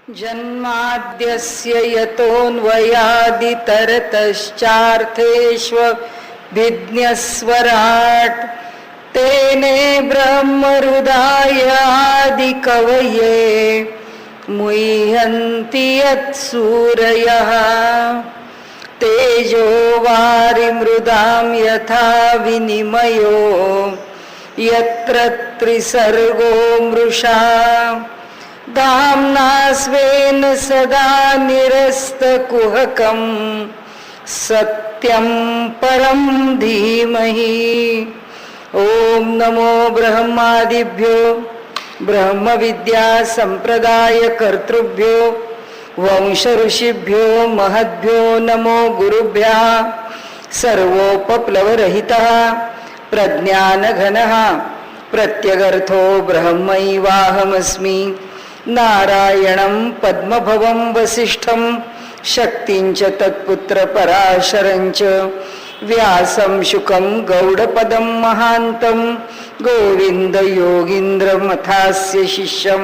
जन्माद्यस्य यतोऽन्वयादितरतश्चार्थेष्वभिज्ञस्वराट् तेने ब्रह्महृदाय आदिकवये मुह्यन्ति यत्सूरयः तेजो वारिमृदां यथा विनिमयो यत्र त्रिसर्गो मृषा धाम्ना स्वेन सदा निरस्तकुहकं सत्यं परं धीमहि। ओम नमो ब्रह्मादिभ्यो ब्रह्मविद्या संप्रदाय कर्तृभ्यो वंश ऋषिभ्यो महद्भ्यो नमो गुरुभ्यः। सर्वोपप्लवरहितः प्रज्ञानघनः प्रत्यगर्थो ब्रह्मैवाहमस्मि। नारायणं पद्मभवं वसिष्ठं शक्तिंच तत्पुत्र पराशरंच व्यासं शुकं गौडपदं महान्तं गोविंद योगीन्द्रमथास्य शिष्यं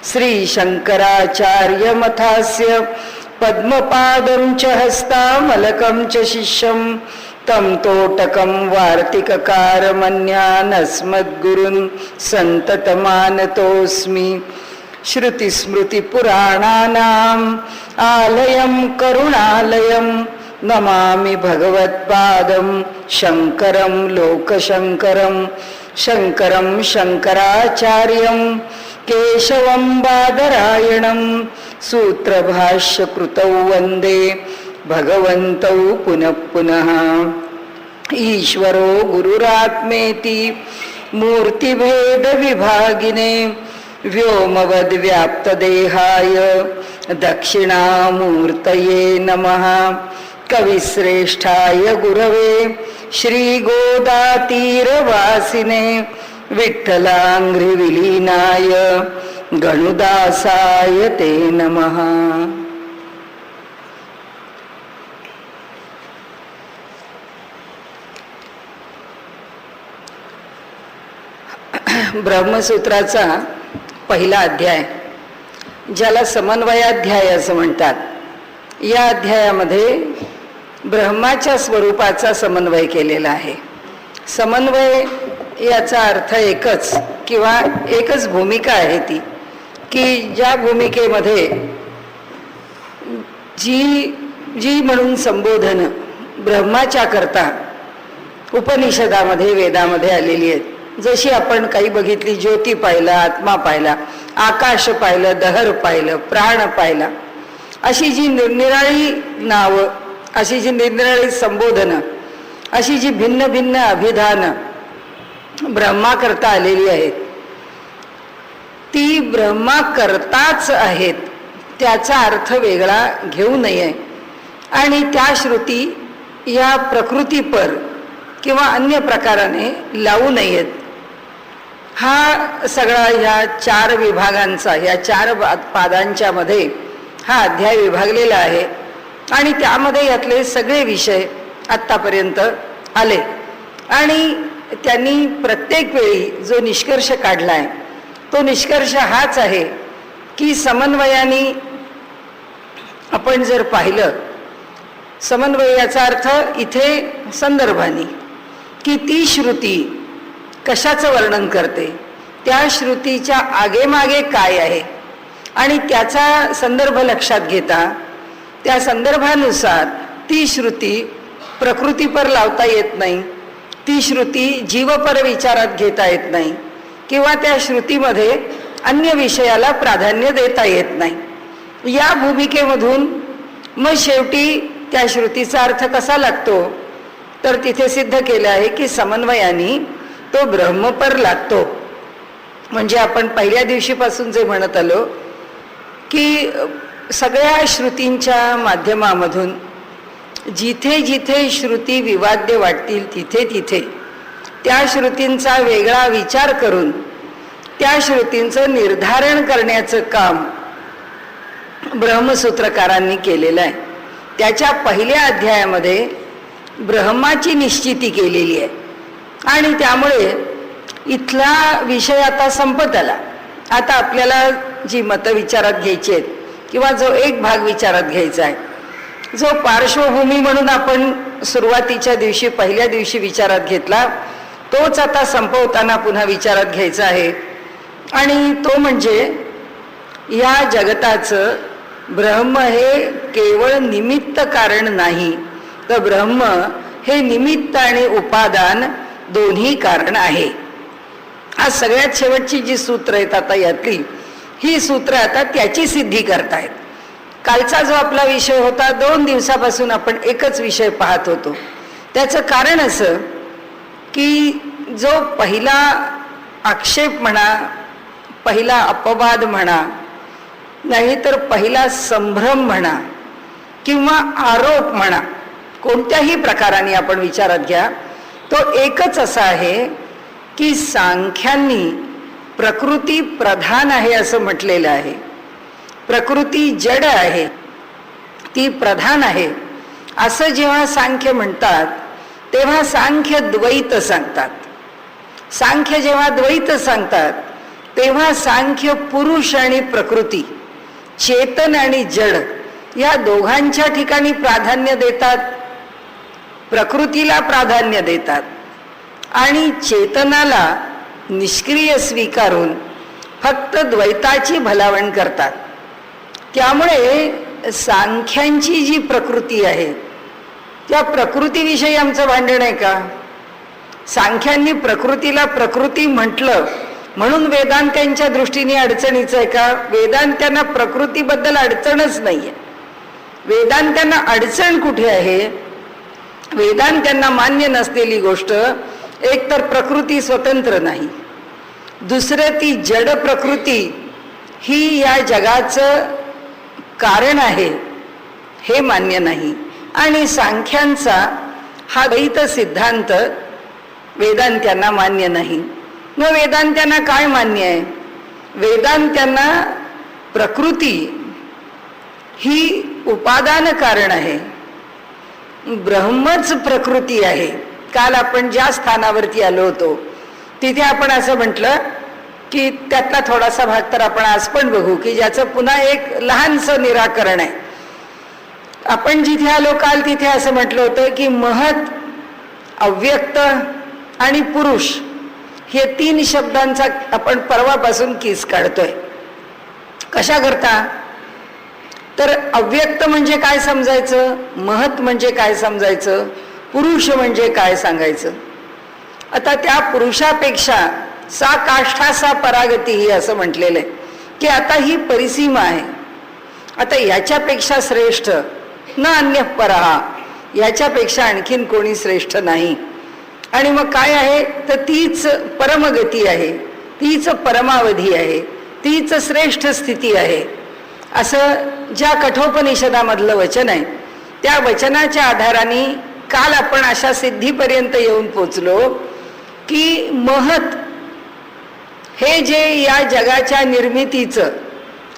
श्रीशंकराचार्यमथास्य पद्मपादं च हस्तामलकं च शिष्यं तं तोटकं वार्तिककारमन्यानस्मद्गुरुन् सन्ततमानतोऽस्मि। श्रुतिस्मृतिपुराणानाम् आलयं करुणालयं नमामि भगवत्पादं शङ्करं लोकशङ्करं। शङ्करं शङ्कराचार्यं केशवं बादरायणं सूत्रभाष्यकृतौ वन्दे भगवन्तौ पुनः पुनः। ईश्वरो गुरुरात्मेति मूर्तिभेदविभागिने व्योमवद्व्याप्तदेहाय दक्षिणामूर्तये नमः। कविश्रेष्ठाय गुरवे श्रीगोदातीरवासिने विठ्ठलाङ्घ्रिविलीनाय गणुदासाय ते नमः। ब्रह्मसूत्राचा पहिला अध्याय, ज्याला समन्वयाध्याय असं म्हणतात, या अध्यायामध्ये ब्रह्माच्या स्वरूपाचा समन्वय केलेला आहे. समन्वय याचा अर्थ एकच किंवा एकच भूमिका आहे ती, की ज्या भूमिकेमध्ये जी म्हणून संबोधन ब्रह्माच्या करता उपनिषदामध्ये वेदामध्ये आलेली आहेत. जशी आपण काही बघितली, ज्योती पाहिला, आत्मा पाहिला, आकाश पाहिलं, दहर पाहिलं, प्राण पाहिला, अशी जी निरनिराळी नावं, अशी जी निरनिराळी संबोधनं, अशी जी भिन्न भिन्न अभिधानं ब्रह्मा करता आलेली आहेत, ती ब्रह्मा करताच आहेत, त्याचा अर्थ वेगळा घेऊ नये आणि त्या श्रुती या प्रकृतीपर किंवा अन्य प्रकाराने लावू नयेत. हा सगळा ह्या चार विभागांचा, या चार पादांच्या मध्ये हा अध्याय विभागलेला आहे आणि त्यामध्ये यातले सगळे विषय आत्तापर्यंत आले आणि त्यांनी प्रत्येक वेळी जो निष्कर्ष काढलाय तो निष्कर्ष हाच आहे की समन्वयाने आपण जर पाहिलं, समन्वय याचा अर्थ इथे संदर्भाने, की ती श्रुती कशाचं वर्णन करते, त्या श्रुतीच्या आगेमागे काय आहे आणि त्याचा संदर्भ लक्षात घेता त्या संदर्भानुसार ती श्रुती प्रकृतीपर लावता येत नाही, ती श्रुती जीवपर विचारात घेता येत नाही किंवा त्या श्रुतीमध्ये अन्य विषयाला प्राधान्य देता येत नाही. या भूमिकेमधून मग शेवटी त्या श्रुतीचा अर्थ कसा लागतो, तर तिथे सिद्ध केलं आहे की समन्वयाने तो ब्रह्मपर लागतो. म्हणजे आपण पहिल्या दिवशीपासून जे म्हणत आलो की सगळ्या श्रुतींच्या माध्यमामधून जिथे जिथे श्रुती विवाद्य वाटतील तिथे तिथे त्या श्रुतींचा वेगळा विचार करून त्या श्रुतींचं निर्धारण करण्याचं काम ब्रह्मसूत्रकारांनी केलेलं आहे. त्याच्या पहिल्या अध्यायामध्ये ब्रह्माची निश्चिती केलेली आहे आणि त्यामुळे इथला विषय आता संपत आला. आता आपल्याला जी मतं विचारात घ्यायची आहेत किंवा जो एक भाग विचारात घ्यायचा आहे, जो पार्श्वभूमी म्हणून आपण सुरुवातीच्या दिवशी पहिल्या दिवशी विचारात घेतला, तोच आता संपवताना पुन्हा विचारात घ्यायचा आहे. आणि तो म्हणजे या जगताचं ब्रह्म हे केवळ निमित्त कारण नाही, तर ब्रह्म हे निमित्त आणि उपादान दोन्ही कारण आहे. आज सगळ्यात शेवटची जी सूत्र आहेत आता यातली, ही सूत्र आता त्याची सिद्धी करतायत. कालचा जो आपला विषय होता, 2 दिवसापासून आपण एकच विषय पाहत होतो. त्याचं कारण असं की जो पहिला आक्षेप म्हणा, पहिला अपवाद म्हणा, नाहीतर पहिला संभ्रम म्हणा किंवा आरोप म्हणा, कोणत्याही प्रकाराने आपण विचारात घ्या, तो एकच असा आहे की सांख्यांनी प्रकृती प्रधान आहे असं म्हटलेलं आहे. प्रकृती जड आहे, ती प्रधान आहे असं जेव्हा सांख्य म्हणतात, तेव्हा सांख्य द्वैत सांगतात. सांख्य जेव्हा द्वैत सांगतात, तेव्हा सांख्य पुरुष आणि प्रकृती, चेतन आणि जड या दोघांच्या ठिकाणी प्राधान्य देतात. प्रकृतीला प्राधान्य देतात आणि चेतनाला निष्क्रिय स्वीकारून फक्त द्वैताची भलावण करतात. त्यामुळे सांख्यांची जी प्रकृती आहे, त्या प्रकृतीविषयी आमचं भांडण आहे का? सांख्यांनी प्रकृतीला प्रकृती म्हटलं म्हणून वेदांत्यांच्या दृष्टीने अडचणीचं आहे का? वेदांत्यांना प्रकृतीबद्दल अडचणच नाहीये. वेदांत्यांना अडचण कुठे आहे? वेदांत्यांना मान्य नसलेली गोष्ट, एक तर प्रकृती स्वतंत्र नाही, दुसरं ती जड प्रकृती ही या जगाचं कारण आहे हे मान्य नाही. आणि सांख्यांचा हा द्वैत सिद्धांत वेदांत्यांना मान्य नाही. मग वेदांत्यांना काय मान्य आहे? वेदांत्यांना प्रकृती ही उपादान कारण आहे, ब्रह्मच प्रकृती आहे. काल आपण ज्या स्थानावरती आलो होतो तिथे आपण असं म्हटलं की त्यातला थोडासा भाग तर आपण आज पण बघू की ज्याचं पुन्हा एक लहानसं निराकरण आहे. आपण जिथे आलो काल तिथे असं म्हटलं होतं की महत, अव्यक्त आणि पुरुष हे 3 शब्दांचा आपण परवापासून किस काढतोय. कशा करता? तर अव्यक्त म्हणजे काय समजायचं, महत म्हणजे काय समजायचं, पुरुष म्हणजे काय सांगायचं. आता त्या पुरुषापेक्षा सा काष्ठा सा परागती ही असं म्हटलेलं आहे की आता ही परिसीमा आहे. आता याच्यापेक्षा श्रेष्ठ न अन्य परहा, याच्यापेक्षा आणखीन कोणी श्रेष्ठ नाही. आणि मग काय आहे तर तीच परमगती आहे, तीच परमावधी आहे, तीच श्रेष्ठ स्थिती आहे असं ज्या कठोपनिषदामधलं वचन आहे, त्या वचनाच्या आधाराने काल आपण अशा सिद्धीपर्यंत येऊन पोचलो की महत हे जे या जगाच्या निर्मितीचं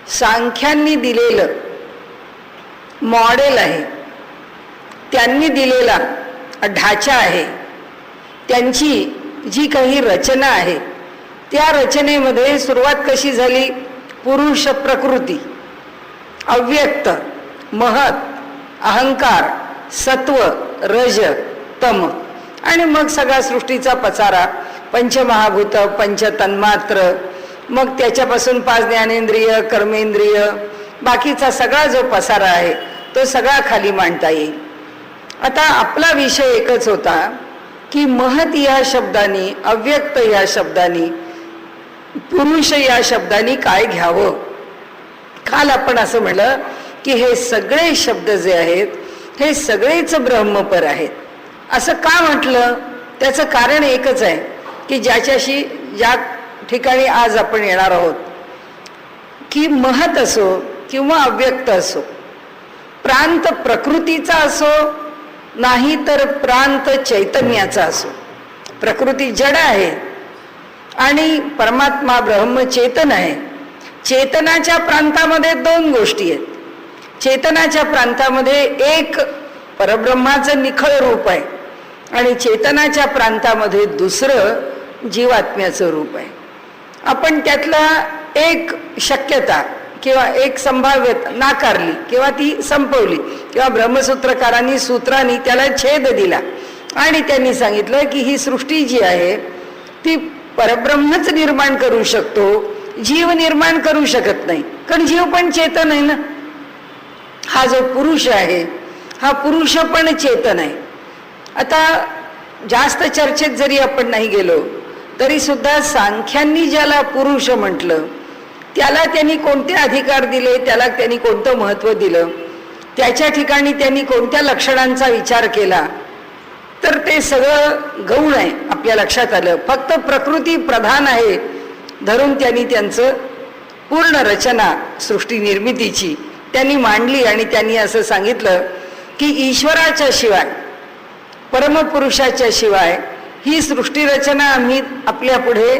सांख्यांनी दिलेलं मॉडेल आहे, त्यांनी दिलेला ढाचा आहे, त्यांची जी काही रचना आहे, त्या रचनेमध्ये सुरुवात कशी झाली? पुरुष प्रकृती, अव्यक्त, महत, अहंकार, सत्व, रज, तम, आणि मग सगळा सृष्टीचा पसारा, पंचमहाभूत, पंचतन्मात्र, मग त्याच्यापासून 5 ज्ञानेंद्रिय, कर्मेंद्रिय, बाकीचा सगळा जो पसारा आहे तो सगळा खाली मांडता येईल. आता आपला विषय एकच होता की महत या शब्दाने, अव्यक्त या शब्दाने, पुरुष या शब्दाने काय घ्यावं. काल आपण असं म्हणलं की हे सगळे शब्द जे आहेत हे सगळेच ब्रह्मपर आहेत. असं का म्हटलं? त्याचं कारण एकच आहे की ज्याच्याशी ज्या ठिकाणी आज आपण येणार आहोत की महत असो किंवा अव्यक्त असो, प्रांत प्रकृतीचा असो नाही तर प्रांत चैतन्याचा असो, प्रकृती जड आहे आणि परमात्मा ब्रह्म चेतन आहे. चेतनाच्या प्रांतामध्ये 2 गोष्टी आहेत. चेतनाच्या प्रांतामध्ये एक परब्रह्माचं निखळ रूप आहे आणि चेतनाच्या प्रांतामध्ये दुसरं जीवात्म्याचं रूप आहे. आपण त्यातला एक शक्यता किंवा एक संभाव्यता नाकारली किंवा ती संपवली, किंवा ब्रह्मसूत्रकारांनी सूत्रांनी त्याला छेद दिला आणि त्यांनी सांगितलं की ही सृष्टी जी आहे ती परब्रह्मच निर्माण करू शकतो, जीव निर्माण करू शकत नाही, कारण जीव पण चेतन आहे ना. हा जो पुरुष आहे हा पुरुष पण चेतन आहे. आता जास्त चर्चेत जरी आपण नाही गेलो तरी सुद्धा सांख्यांनी ज्याला पुरुष म्हटलं त्याला त्यांनी कोणते अधिकार दिले, त्याला त्यांनी कोणतं महत्त्व दिलं, त्याच्या ठिकाणी त्यांनी कोणत्या लक्षणांचा विचार केला, तर ते सगळं गौण आहे आपल्या लक्षात आलं. फक्त प्रकृती प्रधान आहे धरून त्यांनी त्यांचं पूर्ण रचना सृष्टी निर्मितीची त्यांनी मांडली आणि त्यांनी असं सांगितलं की ईश्वराच्या शिवाय, परमपुरुषाच्या शिवाय ही सृष्टी रचना आम्ही आपल्या पुढे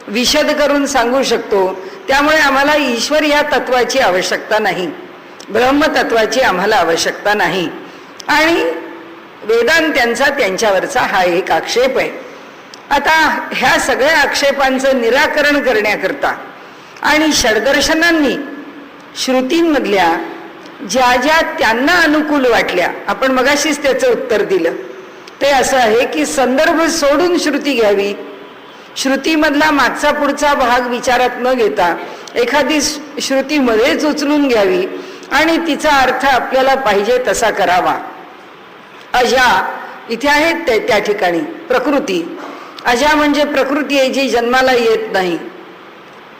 विशद करून सांगू शकतो. त्यामुळे आम्हाला ईश्वर या तत्वाची आवश्यकता नाही, ब्रह्मतत्वाची आम्हाला आवश्यकता नाही. आणि वेदांत्यांचा त्यांच्यावरचा हा एक आक्षेप आहे. आता ह्या सगळ्या आक्षेपांचं निराकरण करण्याकरता आणि षड्दर्शनांनी श्रुतींमधल्या ज्या ज्या त्यांना अनुकूल वाटल्या, आपण मगाशीच त्याचं उत्तर दिलं, ते असं आहे की संदर्भ सोडून श्रुती घ्यावी, श्रुतीमधला मागचा पुढचा भाग विचारात न घेता एखादी श्रुती मध्येच उचलून घ्यावी आणि तिचा अर्थ आपल्याला पाहिजे तसा करावा. अजा इथे आहेत त्या ठिकाणी प्रकृती, अजा म्हणजे प्रकृती आहे जी जन्माला येत नाही.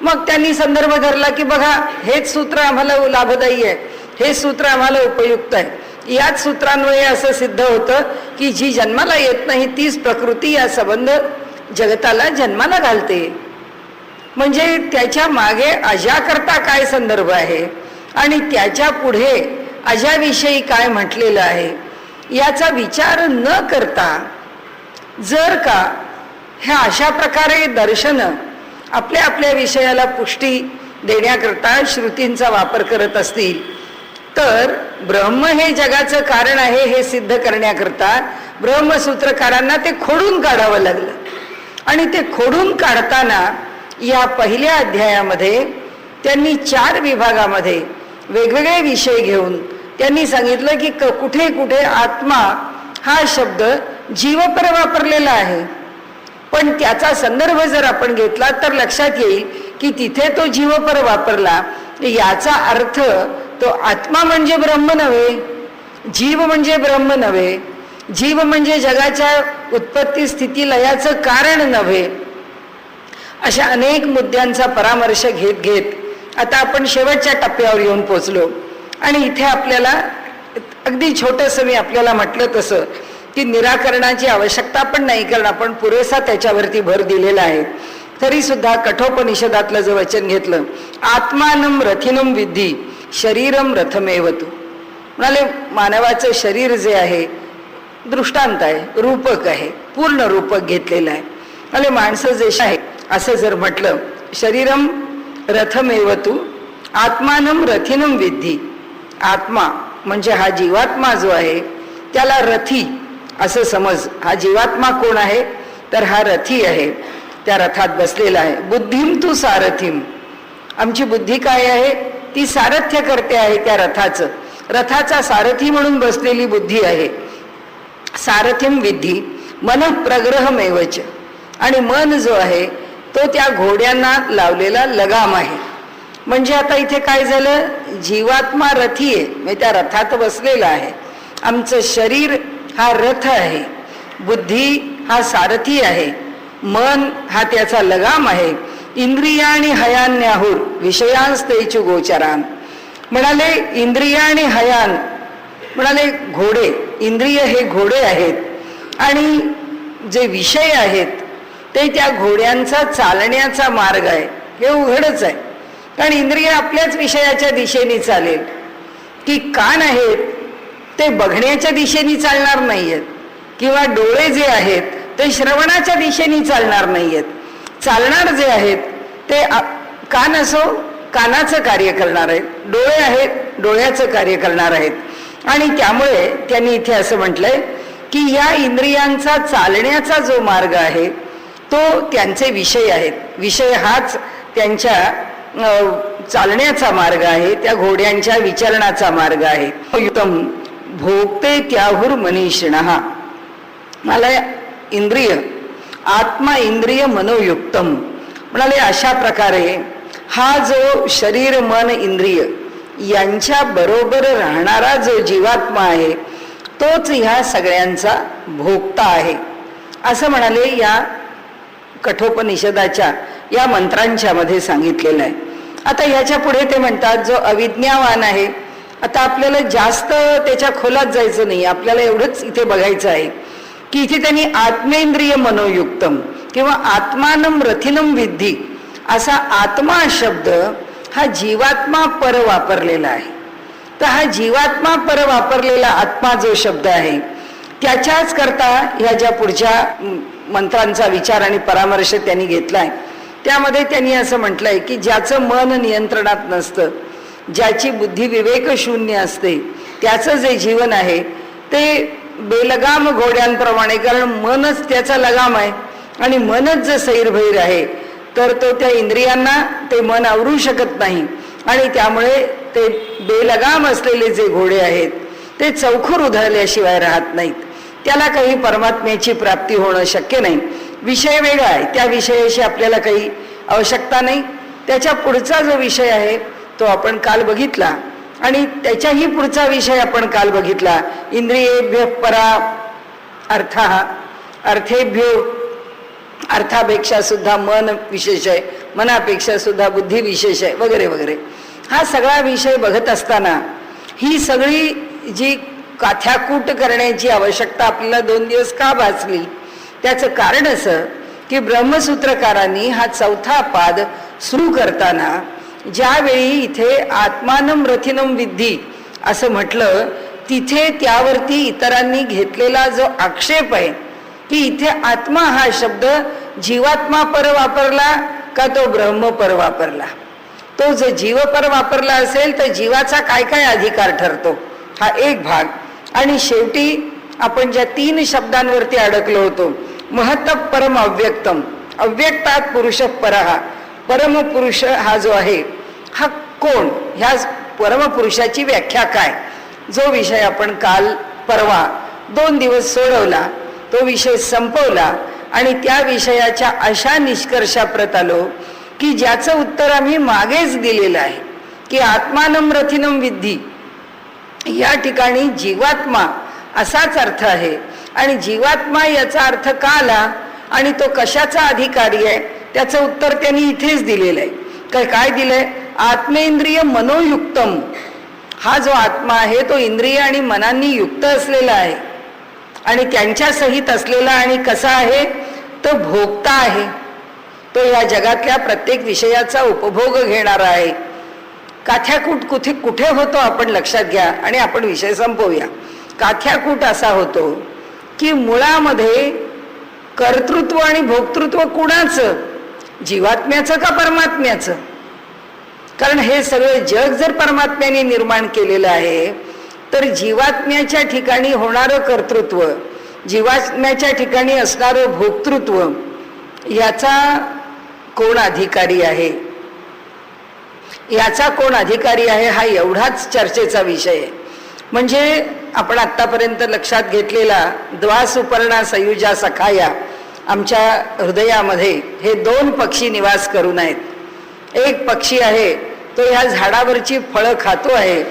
मग त्यांनी संदर्भ धरला की बघा हेच सूत्र आम्हाला लाभदायी आहे, हे सूत्र आम्हाला उपयुक्त आहे. याच सूत्रांमुळे असं सिद्ध होतं की जी जन्माला येत नाही तीच प्रकृती या संबंध जगताला जन्माला घालते. म्हणजे त्याच्या मागे अजाकरता काय संदर्भ आहे आणि त्याच्या पुढे अजाविषयी काय म्हटलेलं आहे याचा विचार न करता जर का ह्या अशा प्रकारे दर्शन आपल्या आपल्या विषयाला पुष्टी देण्याकरता श्रुतींचा वापर करत असतील तर ब्रह्म हे जगाचं कारण आहे हे सिद्ध करण्याकरता ब्रह्मसूत्रकारांना ते खोडून काढावं लागलं. आणि ते खोडून काढताना या पहिल्या अध्यायामध्ये त्यांनी 4 विभागामध्ये वेगवेगळे विषय घेऊन त्यांनी सांगितलं की कुठे कुठे आत्मा हा शब्द जीवपर वापरलेला आहे, पण त्याचा संदर्भ जर आपण घेतला तर लक्षात येईल की तिथे तो जीवपर वापरला याचा अर्थ तो आत्मा म्हणजे ब्रह्म नव्हे, जीव म्हणजे ब्रह्म नव्हे, जीव म्हणजे जगाच्या उत्पत्ती स्थिती लयाचं कारण नव्हे. अशा अनेक मुद्द्यांचा परामर्श घेत घेत आता आपण शेवटच्या टप्प्यावर येऊन पोचलो. आणि इथे आपल्याला अगदी छोटंसं मी आपल्याला म्हटलं तसं की निराकरणाची आवश्यकता पण नाही, कारण आपण पुरेसा त्याच्यावरती भर दिलेला आहे. तरी सुद्धा कठोपनिषदातलं जे वचन घेतलं, आत्मानम रथिनम विद्धी शरीरम रथमेवतु, म्हणाले मानवाचं शरीर जे आहे दृष्टांत आहे, रूपक आहे, पूर्ण रूपक घेतलेलं आहे. म्हणाले माणसं जे आहे असं जर म्हटलं, शरीरम रथमेवतु आत्मानम रथिनम विद्धी, आत्मा म्हणजे हा जीवात्मा जो आहे त्याला रथी असं समज. हा जीवात्मा कोण आहे तर हा रथी आहे, त्या रथात बसलेला आहे. बुद्धिम तू सारथीम, आमची बुद्धी काय आहे ती सारथ्य करते आहे त्या रथाचं, रथाचा सारथी म्हणून बसलेली बुद्धी आहे. सारथीम विद्धी मन प्रग्रहमेवच, आणि मन जो आहे तो त्या घोड्यांना लावलेला लगाम आहे. म्हणजे आता इथे काय झालं, जीवात्मा रथी आहे म्हणजे त्या रथात बसलेला आहे, आमचं शरीर हा रथ आहे, बुद्धी हा सारथी आहे, मन हा त्याचा लगाम आहे. इंद्रिया आणि हयान्याहुर विषयांस्तेचु गोचरान, म्हणाले इंद्रिय आणि हयान म्हणाले घोडे, इंद्रिय हे घोडे आहेत आणि जे विषय आहेत ते त्या घोड्यांचा चालण्याचा मार्ग आहे. हे उघडच आहे, कारण इंद्रिय आपल्याच विषयाच्या दिशेने चालेल, की कान आहेत ते बघण्याच्या दिशेने चालणार नाहीयेत, किंवा डोळे जे आहेत ते श्रवणाच्या दिशेने चालणार नाहीयेत. चालणार जे आहेत ते कान असो कानाचं कार्य करणार आहेत, डोळे आहेत डोळ्याचं कार्य करणार आहेत. आणि त्यामुळे त्यांनी इथे असं म्हटलंय की या इंद्रियांचा चालण्याचा जो मार्ग आहे तो त्यांचे विषय आहेत. विषय हाच त्यांच्या चालण्याचा मार्ग आहे, त्या घोड्यांच्या विचरणाचा मार्ग आहे. युक्तम भोगते त्याहुर मनीषिणः. मला इंद्रिय, आत्मा इंद्रिय मनोयुक्तम म्हणाले, अशा प्रकारे हा जो शरीर मन इंद्रिय यांच्या बरोबर राहणारा जो जीवात्मा आहे तोच ह्या सगळ्यांचा भोगता आहे असं म्हणाले. या कठोपनिषदाच्या या मंत्रांच्या मध्ये सांगितलेलं आहे. आता ह्याच्या पुढे ते म्हणतात जो अविज्ञावान आहे. आता आपल्याला जास्त त्याच्या खोलात जायचं नाही, आपल्याला एवढंच इथे बघायचं आहे की इथे त्यांनी आत्मेंद्रिय मनोयुक्तम किंवा आत्मानम रथिनम विद्धी असा आत्मा शब्द हा जीवात्मा पर वापरलेला आहे. तर हा जीवात्मा पर वापरलेला आत्मा जो शब्द आहे त्याच्याच करता ह्या ज्या पुढच्या मंत्रांचा विचार आणि परामर्श त्यांनी घेतलाय त्यामध्ये त्यांनी असं म्हटलंय की ज्याचं मन नियंत्रणात नसतं, ज्याची बुद्धी विवेक शून्य असते, त्याचं जे जीवन आहे ते बेलगाम घोड्यांप्रमाणे, कारण मनच त्याचा लगाम आहे आणि मनच जर सैरभैर आहे तर तो त्या इंद्रियांना ते मन आवरू शकत नाही आणि त्यामुळे ते बेलगाम असलेले जे घोडे आहेत ते चौखर उधळल्याशिवाय राहत नाहीत. त्याला काही परमात्म्याची प्राप्ती होणं शक्य नाही. विषय वेगळा आहे, त्या विषयाशी आपल्याला काही आवश्यकता नाही. त्याच्या पुढचा जो विषय आहे तो आपण काल बघितला आणि त्याच्याही पुढचा विषय आपण काल बघितला. इंद्रियेभ्य परा अर्थः, अर्थेभ्यो, अर्थापेक्षा सुद्धा मन विशेष आहे, मनापेक्षा सुद्धा बुद्धी विशेष आहे वगैरे वगैरे. हा सगळा विषय बघत असताना ही सगळी जी काथ्याकूट करण्याची आवश्यकता आपल्याला 2 दिवस का भासली त्याचं कारण असं की ब्रह्मसूत्रकारांनी हा 4था पाद सुरू करताना ज्यावेळी इथे आत्मानम रथिनम विद्धी असं म्हटलं तिथे त्यावरती इतरांनी घेतलेला जो आक्षेप आहे की इथे आत्मा हा शब्द जीवात्मा पर वापरला का तो ब्रह्म पर वापरला. तो जर जीव पर वापरला असेल तर जीवाचा काय काय अधिकार ठरतो हा एक भाग. आणि शेवटी आपण ज्या 3 शब्दांवरती अडकलो होतो, महत परम अव्यक्तम, अव्यक्तात् पुरुष परहा, परम पुरुष हा जो आहे हा कोण, ह्या परमपुरुषाची व्याख्या काय, जो विषय आपण काल परवा 2 दिवस सोडवला, तो विषय संपवला आणि त्या विषयाच्या अशा निष्कर्षाप्रत आलो की ज्याचं उत्तर आम्ही मागेच दिलेलं आहे की आत्मानम रथिनम विद्धी या ठिकाणी जीवात्मा असाच अर्थ आहे. आणि जीवात्मा याचा अर्थ का आला आणि तो कशाचा अधिकारी आहे त्याचं उत्तर त्यांनी इथेच दिलेलं आहे. काय दिलंय? आत्मेंद्रिय मनोयुक्तम. हा जो आत्मा आहे तो इंद्रिय आणि मनांनी युक्त असलेला आहे आणि त्यांच्या सहित असलेला आणि कसा आहे तो भोगता आहे. तो या जगातल्या प्रत्येक विषयाचा उपभोग घेणारा आहे. काथ्याकूट कुठे होतो आपण लक्षात घ्या आणि आपण विषय संपवूया. काथ्याकूट असा होतो की मुळामध्ये कर्तृत्व आणि भोक्तृत्व कुणाचं, जीवात्म्याचं का परमात्म्याचं? कारण हे सगळं जग जर परमात्म्याने निर्माण केलेलं आहे तर जीवात्म्याच्या ठिकाणी होणारं कर्तृत्व, जीवात्म्याच्या ठिकाणी असणारं भोक्तृत्व याचा कोण अधिकारी आहे, याचा कोण अधिकारी आहे हा एवढाच चर्चेचा विषय आहे. म्हणजे आपण आत्तापर्यंत लक्षात घेतलेला द्वासुपर्णा सयुजा सखाया, आमच्या हृदयामध्ये हे 2 पक्षी निवास करून आहेत. एक पक्षी आहे तो ह्या झाडावरची फळं खातो आहे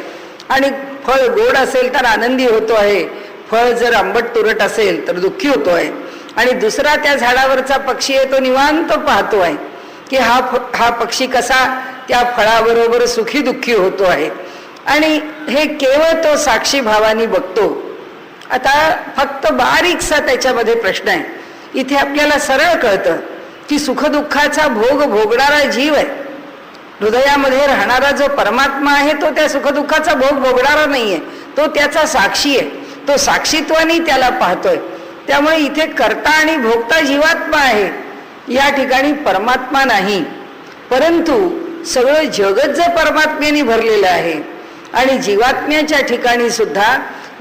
आणि फळ गोड असेल तर आनंदी होतो आहे, फळ जर आंबट तुरट असेल तर दुःखी होतो आहे. आणि दुसरा त्या झाडावरचा पक्षी आहे तो निवांत पाहतो आहे की हा पक्षी कसा त्या फळाबरोबर सुखी दुःखी होतो आहे आणि हे केवळ तो साक्षी भावानी बघतो. आता फक्त बारीकसा त्याच्यामध्ये प्रश्न आहे. इथे आपल्याला सरळ कळतं की सुखदुःखाचा भोग भोगणारा जीव आहे, हृदयामध्ये राहणारा जो परमात्मा आहे तो त्या सुखदुःखाचा भोग भोगणारा नाहीये, तो त्याचा साक्षी आहे, तो साक्षीत्वाने त्याला पाहतोय. त्यामुळे इथे कर्ता आणि भोगता जीवात्मा आहे, या ठिकाणी परमात्मा नाही. परंतु सगळं जगत जर परमात्म्याने भरलेलं आहे आणि जीवात्म्याच्या ठिकाणी सुद्धा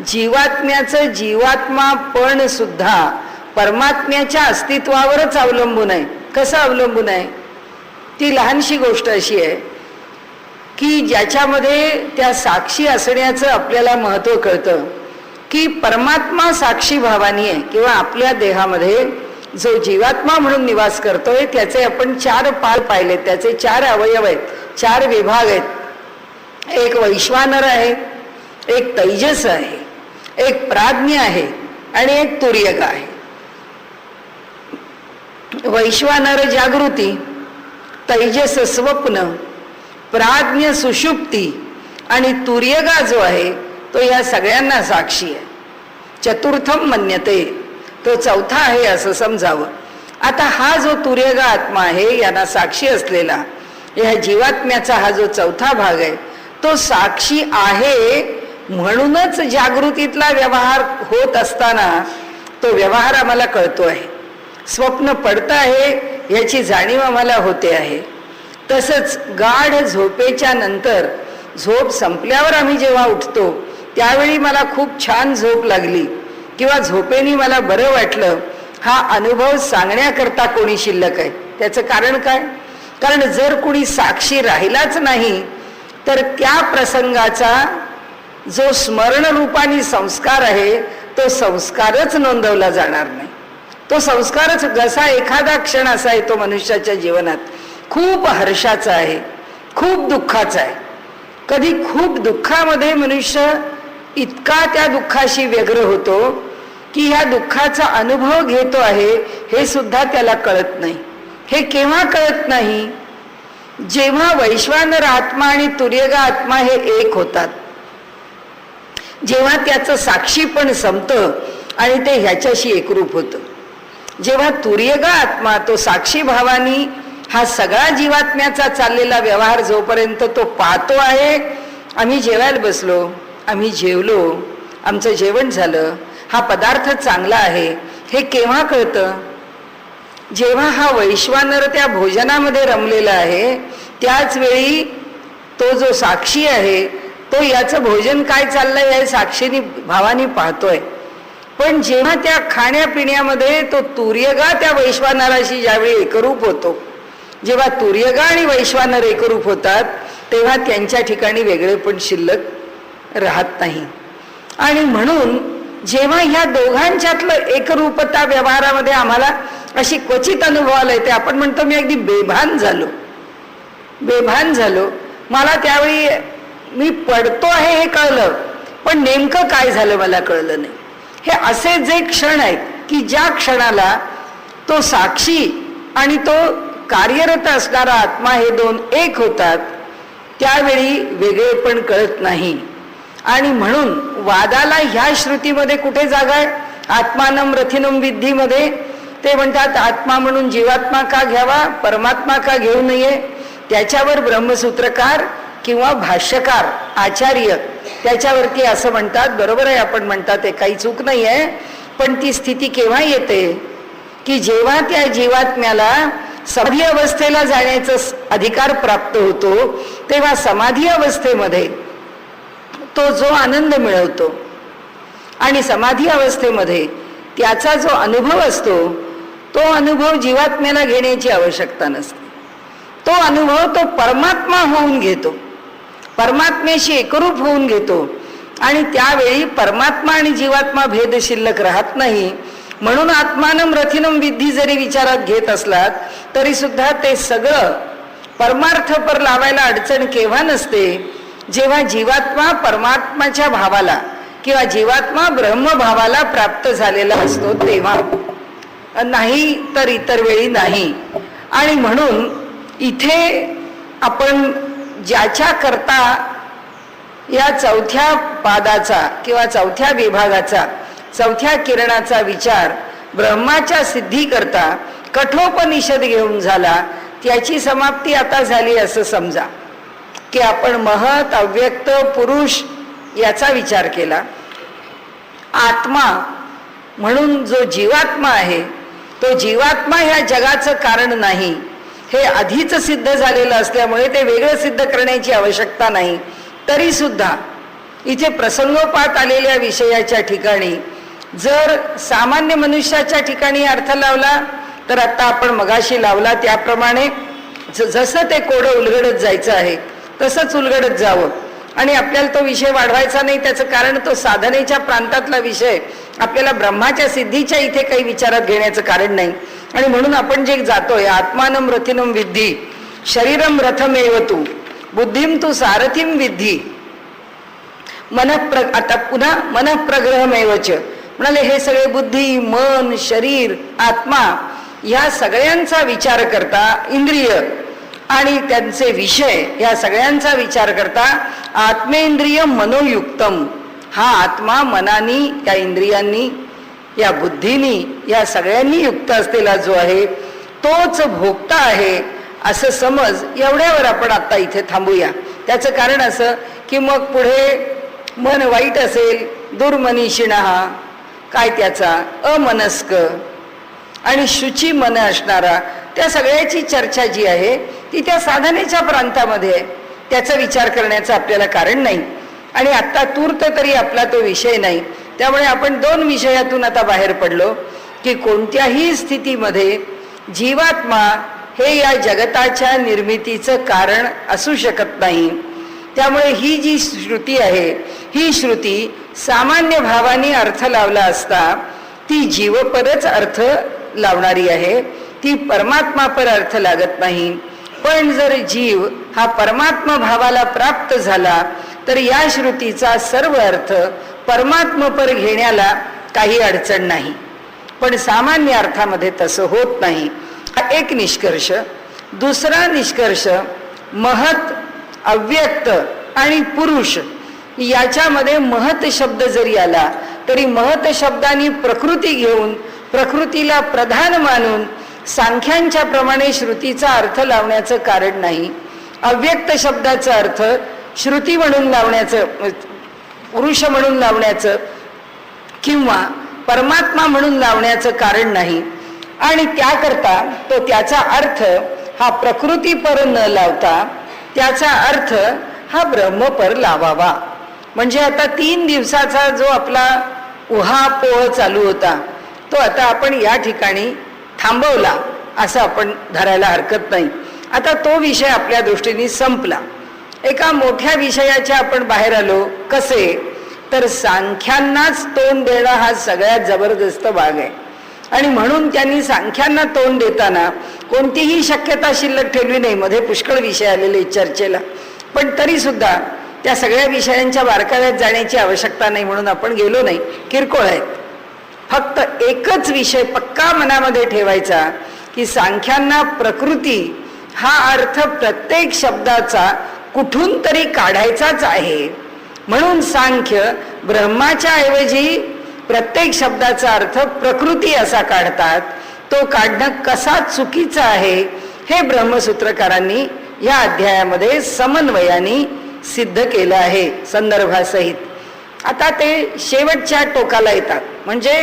जीवात्म्याचं जीवात्मापण सुद्धा परमात्म्याच्या अस्तित्वावरच अवलंबून आहे. कसं अवलंबून आहे? ती लहानशी गोष्ट अशी आहे की ज्याच्यामध्ये त्या साक्षी असण्याचं आपल्याला महत्त्व कळतं, की परमात्मा साक्षी भावानी आहे किंवा आपल्या देहामध्ये जो जीवात्मा म्हणून निवास करतोय त्याचे आपण 4 पाल पाहिलेत, त्याचे 4 अवयव आहेत, 4 विभाग आहेत. एक वैश्वानर आहे, एक तैजस आहे, एक प्राज्ञ आहे आणि एक तुर्यग आहे. वैश्वानर जागृती, तैजस स्वप्न, प्राज्ञ सुषुप्ती आणि तुर्यगा जो आहे तो या सगळ्यांना साक्षी आहे. चतुर्थम मन्यते, तो चौथा आहे असं समजावं. आता हा जो तुर्यगा आत्मा आहे यांना साक्षी असलेला या जीवात्म्याचा हा जो चौथा भाग आहे तो साक्षी आहे, म्हणूनच जागृतीतला व्यवहार होत असताना तो व्यवहार आम्हाला कळतो आहे. स्वप्न पडतं आहे याची जाणीव आम्हाला होते आहे. तसंच गाढ झोपेच्या नंतर झोप संपल्यावर आम्ही जेव्हा उठतो त्यावेळी मला खूप छान झोप लागली किंवा झोपेनी मला बरं वाटलं, हा अनुभव सांगण्याकरता कोणी शिल्लक आहे. त्याचं कारण काय? कारण जर कोणी साक्षी राहिलाच नाही तर त्या प्रसंगाचा जो स्मरण रूपाने संस्कार आहे तो संस्कारच नोंदवला जाणार नाही. तो संस्कारच जसा एखादा क्षण असा आहे तो मनुष्याच्या जीवनात खूप हर्षाचा आहे, खूप दुःखाचा आहे. कधी खूप दुःखामध्ये मनुष्य इतका त्या दुःखाशी व्यग्र होतो की ह्या दुःखाचा अनुभव घेतो आहे हे सुद्धा त्याला कळत नाही. हे केव्हा कळत नाही? जेव्हा वैश्वानर आत्मा आणि तुर्यगा आत्मा हे एक होतात, जेव्हा त्याचं साक्षी पण संपतं आणि ते ह्याच्याशी एकरूप होतं. जेव्हा तुर्यगा आत्मा तो साक्षी भावानी हा सगळा जीवात्म्याचा चाललेला व्यवहार जोपर्यंत तो पाहतो आहे, आम्ही जेवायला बसलो, आम्ही जेवलो, आमचं जेवण झालं, हा पदार्थ चांगला आहे, हे केव्हा कळतं? जेव्हा हा वैश्वानर त्या भोजनामध्ये रमलेला आहे त्याच वेळी तो जो साक्षी आहे तो याचं भोजन काय चाललंय हे साक्षीनी भावानी पाहतोय. पण जेव्हा त्या खाण्यापिण्यामध्ये तो तुर्यगा त्या वैश्वानराशी ज्यावेळी एकरूप होतो, जेव्हा तुर्यगा आणि वैश्वानर एकरूप होतात तेव्हा त्यांच्या ठिकाणी वेगळे पण शिल्लक राहत नाही. आणि म्हणून जेव्हा ह्या दोघांच्यातलं एकरूपता व्यवहारामध्ये आम्हाला अशी क्वचित अनुभवाला येते, आपण म्हणतो मी अगदी बेभान झालो, मला त्यावेळी मी पडतो आहे हे कळलं पण नेमकं काय झालं मला कळलं नाही. हे असे जे क्षण आहेत की ज्या क्षणाला तो साक्षी आणि तो कार्यरत असणारा आत्मा हे दोन एक होतात त्यावेळी वेगळे पण कळत नाही. आणि म्हणून वादाला ह्या श्रुतीमध्ये कुठे जागा आहे? आत्मानम रथिनम विद्धीमध्ये ते म्हणतात आत्मा म्हणून जीवात्मा का घ्यावा, परमात्मा का घेऊ नये. त्याच्यावर ब्रह्मसूत्रकार किंवा भाष्यकार आचार्य त्याच्यावरती असं म्हणतात, बरोबर आहे आपण म्हणतात ते काही चूक नाही आहे, पण ती स्थिती केव्हा येते की जेव्हा त्या जीवात्म्याला समाधी अवस्थेला जाण्याचा अधिकार प्राप्त होतो तेव्हा समाधी अवस्थेमध्ये तो जो आनंद मिळवतो आणि समाधी अवस्थेमध्ये त्याचा जो अनुभव असतो तो अनुभव जीवात्म्याला घेण्याची आवश्यकता नसते. तो अनुभव तो परमात्मा होऊन घेतो, परमात्म्याशी एकरूप होऊन घेतो आणि त्यावेळी परमात्मा आणि जीवात्मा भेद शिल्लक राहत नाही. म्हणून आत्मानम रथिनम विद्धी जरी विचारात घेत असलात तरी सुद्धा ते सगळं परमार्थपर लावायला अडचण केव्हा नसते? जेव्हा जीवात्मा परमात्माच्या भावाला किंवा जीवात्मा ब्रह्मभावाला प्राप्त झालेला असतो तेव्हा, नाही तर इतर वेळी नाही. आणि म्हणून इथे आपण ज्याच्या करता या चौथ्या पादाचा किंवा चौथ्या विभागाचा चौथ्या किरणाचा विचार ब्रह्माच्या सिद्धी करता कठोपनिषद घेऊन झाला त्याची समाप्ती आता झाली असं समजा. की आपण महत अव्यक्त पुरुष याचा विचार केला. आत्मा म्हणून जो जीवात्मा आहे तो जीवात्मा ह्या जगाचं कारण नाही हे आधीच सिद्ध झालेलं असल्यामुळे ते वेगळं सिद्ध करण्याची आवश्यकता नाही. तरी सुद्धा इथे प्रसंगोपात आलेल्या विषयाच्या ठिकाणी जर सामान्य मनुष्याच्या ठिकाणी अर्थ लावला तर आता आपण मगाशी लावला त्याप्रमाणे जसं ते कोडं उलगडत जायचं आहे तसंच उलगडत जावं. आणि आपल्याला तो विषय वाढवायचा नाही, त्याचं कारण तो साधनेच्या प्रांतातला विषय आपल्याला ब्रह्माच्या सिद्धीच्या इथे काही विचारात घेण्याचं कारण नाही. आणि म्हणून आपण जे जातोय, आत्मानम रथिनम विद्धी शरीरम रथमेव तू बुद्धिम तू सारथीम विद्धी आता पुन्हा मनःप्रग्रहमेवच म्हणाले. हे सगळे बुद्धी, मन, शरीर, आत्मा या सगळ्यांचा विचार करता, इंद्रिय आणि त्यांचे विषय या सगळ्यांचा विचार करता आत्मेंद्रिय मनोयुक्तम, हा आत्मा मनानी, या इंद्रियांनी, या बुद्धीनी, या सगळ्यांनी युक्त असलेला जो आहे तोच भोगता आहे असं समज. एवढ्यावर आपण आता इथे थांबूया. त्याचं कारण असं की मग पुढे मन वाईट असेल, दुर्मनीषिणः, काय त्याचा अमनस्क आणि शुची मन असणारा, त्या सगळ्याची चर्चा जी आहे ती त्या साधनेच्या प्रांतामध्ये आहे. त्याचा विचार करण्याचं आपल्याला कारण नाही. आणि आत्ता तूर्त तरी आपला तो विषय नाही. त्यामुळे आपण दोन विषयातून आता बाहेर पडलो की कोणत्याही स्थितीमध्ये जीवात्मा हे या जगताच्या निर्मितीचं कारण असू शकत नाही. त्यामुळे ही जी श्रुती आहे, ही श्रुती सामान्य भावाने अर्थ लावला असता ती जीवपरच अर्थ लावणारी आहे, ती परमात्मापर अर्थ लागत नाही. पण जर जीव हा परमात्मा भावाला प्राप्त झाला तर या श्रुतीचा सर्व अर्थ परमात्मपर घेण्याला काही अडचण नाही. पण सामान्य अर्थामध्ये तसं होत नाही. हा एक निष्कर्ष. दुसरा निष्कर्ष, महत, अव्यक्त आणि पुरुष याच्यामध्ये महत शब्द जरी आला तरी महत शब्दाने प्रकृती घेऊन प्रकृतीला प्रधान मानून सांख्यांच्या प्रमाणे श्रुतीचा अर्थ लावण्याचं कारण नाही. अव्यक्त शब्दाचा अर्थ श्रुती म्हणून लावण्याचं, पुरुष म्हणून लावण्याचं किंवा परमात्मा म्हणून लावण्याचं कारण नाही. आणि त्याकरता तो त्याचा अर्थ हा प्रकृतीपर न लावता त्याचा अर्थ हा ब्रह्मपर लावावा. म्हणजे आता 3 दिवसाचा जो आपला उहापोह चालू होता तो आता आपण या ठिकाणी थांबवला असं आपण धरायला हरकत नाही. आता तो विषय आपल्या दृष्टीने संपला. एका मोठ्या विषयाच्या आपण बाहेर आलो. कसे तर सांख्यांनाच तोंड देणं हा सगळ्यात जबरदस्त भाग आहे. आणि म्हणून त्यांनी सांख्यांना तोंड देताना कोणतीही शक्यता शिल्लक ठेवली नाही. मध्ये पुष्कळ विषय आलेले चर्चेला, पण तरी सुद्धा त्या सगळ्या विषयांच्या बारकाव्यात जाण्याची आवश्यकता नाही म्हणून आपण गेलो नाही. किरकोळ आहेत. फक्त एकच विषय पक्का मनामध्ये ठेवायचा की सांख्यांना प्रकृती हा अर्थ प्रत्येक शब्दाचा कुठून तरी काढायचाच आहे. म्हणून सांख्य ब्रह्माच्या ऐवजी प्रत्येक शब्दाचा अर्थ प्रकृती असा काढतात. तो काढणं कसा चुकीचा आहे हे ब्रह्मसूत्रकारांनी या अध्यायामध्ये समन्वयाने सिद्ध केलं आहे संदर्भासहित. आता ते शेवटच्या टोकाला येतात. म्हणजे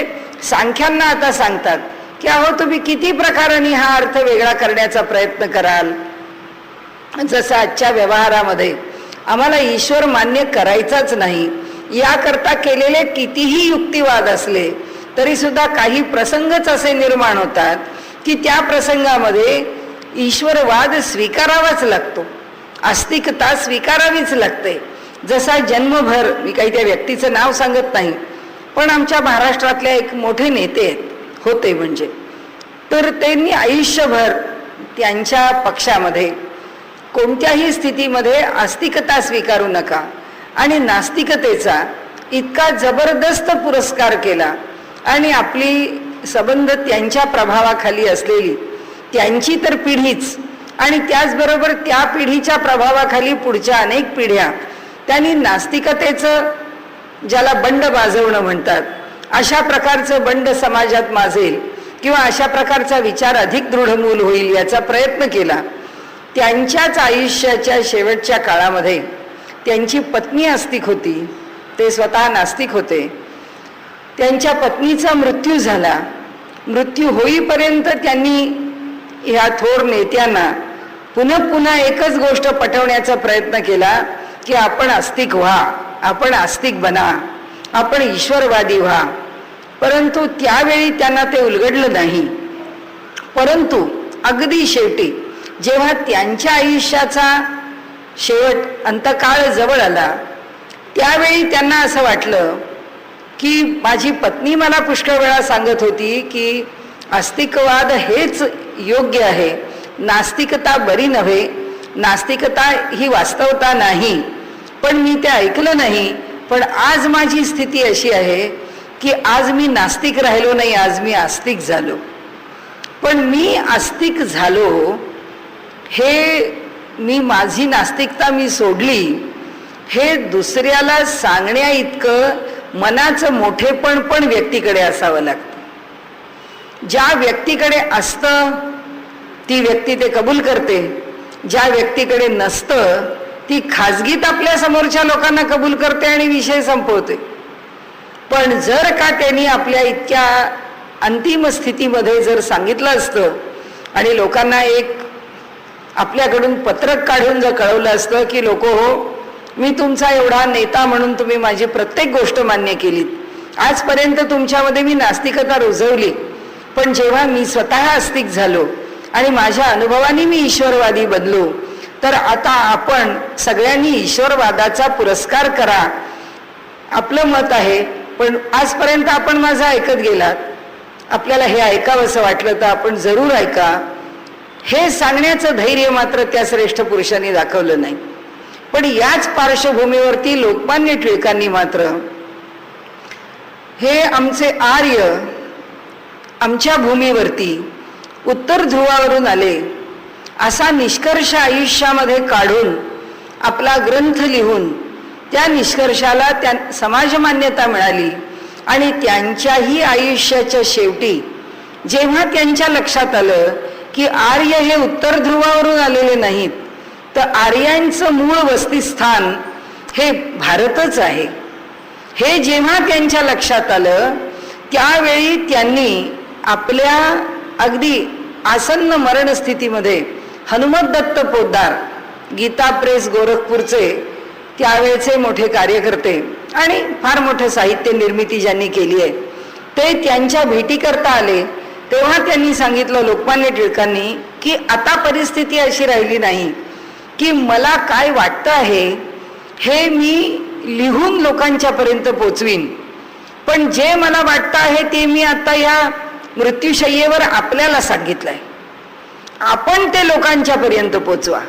सांख्यांना आता सांगतात की अहो तुम्ही किती प्रकाराने हा अर्थ वेगळा करण्याचा प्रयत्न कराल. जसं आजच्या व्यवहारामध्ये आम्हाला ईश्वर मान्य करायचाच नाही याकरता केलेले कितीही युक्तिवाद असले तरी सुद्धा काही प्रसंगच असे निर्माण होतात की त्या प्रसंगामध्ये ईश्वरवाद स्वीकारावाच लागतो, आस्तिकता स्वीकारावीच लागते. जसा जन्मभर, मी काही त्या व्यक्तीचं नाव सांगत नाही, पण आमच्या महाराष्ट्रातल्या एक मोठे नेते होते म्हणजे, तर त्यांनी आयुष्यभर त्यांच्या पक्षामध्ये कोणत्याही स्थितीमध्ये आस्तिकता स्वीकारू नका आणि नास्तिकतेचा इतका जबरदस्त पुरस्कार केला. आणि आपली संबंध त्यांच्या प्रभावाखाली असलेली त्यांची तर पिढीच आणि त्याचबरोबर त्या पिढीच्या प्रभावाखाली पुढच्या अनेक पिढ्या त्यांनी नास्तिकतेचं, ज्याला बंड माजवणं म्हणतात, अशा प्रकारचं बंड समाजात माजेल किंवा अशा प्रकारचा विचार अधिक दृढमूल होईल याचा प्रयत्न केला. त्यांच्याच आयुष्याच्या शेवटच्या काळामध्ये त्यांची पत्नी आस्तिक होती, ते स्वतः नास्तिक होते. त्यांच्या पत्नीचा मृत्यू झाला. मृत्यू होईपर्यंत त्यांनी ह्या थोर नेत्यांना पुन्हा एकच गोष्ट पटवण्याचा प्रयत्न केला की आपण आस्तिक व्हा, आपण आस्तिक बना, आपण ईश्वरवादी व्हा. परंतु त्यावेळी त्यांना ते उलगडलं नाही. परंतु अगदी शेवटी जेव्हा त्यांच्या आयुष्याचा शेवट अंतकाळ जवळ आला त्यावेळी त्यांना असं वाटलं की माझी पत्नी मला पुष्कळ वेळा सांगत होती की आस्तिकवाद हेच योग्य आहे, नास्तिकता बरी नव्हे, नास्तिकता ही वास्तवता नाही, पण मी ते ऐकलं नाही. पण आज माझी स्थिती अशी आहे की आज मी नास्तिक राहिलो नाही, आज मी आस्तिक झालो. पण मी आस्तिक झालो हे मी माझी नास्तिकता मी सोडली हे दुसऱ्याला सांगण्या इतकं मनाचं मोठेपण पण व्यक्तीकडे असावं लागतं. ज्या व्यक्तीकडे असतं ती व्यक्ती ते कबूल करते, ज्या व्यक्तीकडे नसतं ती खाजगीत आपल्या समोरच्या लोकांना कबूल करते आणि विषय संपवते. पण जर का त्यांनी आपल्या इतक्या अंतिम स्थितीमध्ये जर सांगितलं असतं आणि लोकांना एक आपल्याकडून पत्रक काढून जर कळवलं असतं की लोक हो, मी तुमचा एवढा नेता म्हणून तुम्ही माझी प्रत्येक गोष्ट मान्य केलीत, आजपर्यंत तुमच्यामध्ये मी नास्तिकता रुजवली, पण जेव्हा मी स्वतः आस्तिक झालो आणि माझ्या अनुभवाने मी ईश्वरवादी बनलो, तर आता आपण सगळ्यांनी ईश्वरवादाचा पुरस्कार करा, आपलं मत आहे, पण आजपर्यंत आपण माझं ऐकत गेलात, आपल्याला हे ऐकावं असं वाटलं तर आपण जरूर ऐका, हे सांगण्याचं धैर्य मात्र त्या श्रेष्ठ पुरुषांनी दाखवलं नाही. पण याच पार्श्वभूमीवरती लोकमान्य टिळकांनी मात्र हे आमचे आर्य आमच्या भूमीवरती उत्तर ध्रुवावरून आले असा निष्कर्ष आयुष्यामध्ये काढून आपला ग्रंथ लिहून त्या निष्कर्षाला त्या समाजमान्यता मिळाली. आणि त्यांच्याही आयुष्याच्या शेवटी जेव्हा त्यांच्या लक्षात आलं की आर्य हे उत्तर ध्रुवावरून आलेले नाहीत, तर आर्यांचं मूळ वस्तीस्थान हे भारतच आहे, हे जेव्हा त्यांच्या लक्षात आलं त्यावेळी त्यांनी आपल्या अगदी आसन्न मरणस्थितीमध्ये हनुमतदत्त पोद्दार, गीता प्रेस गोरखपूरचे त्यावेळेचे मोठे कार्यकर्ते आणि फार मोठं साहित्य निर्मिती ज्यांनी केली आहे, ते त्यांच्या भेटीकरता आले. तेव्हा त्यांनी सांगितलं लोकमान्य टिळकांनी की आता परिस्थिती अशी राहिली नाही की मला काय वाटतं आहे हे मी लिहून लोकांच्या पर्यंत पोचवीन, पण जे मला वाटतं आहे ते मी आता या मृत्यूशय्येवर आपल्याला सांगितलंय, आपण ते लोकांच्या पर्यंत पोचवा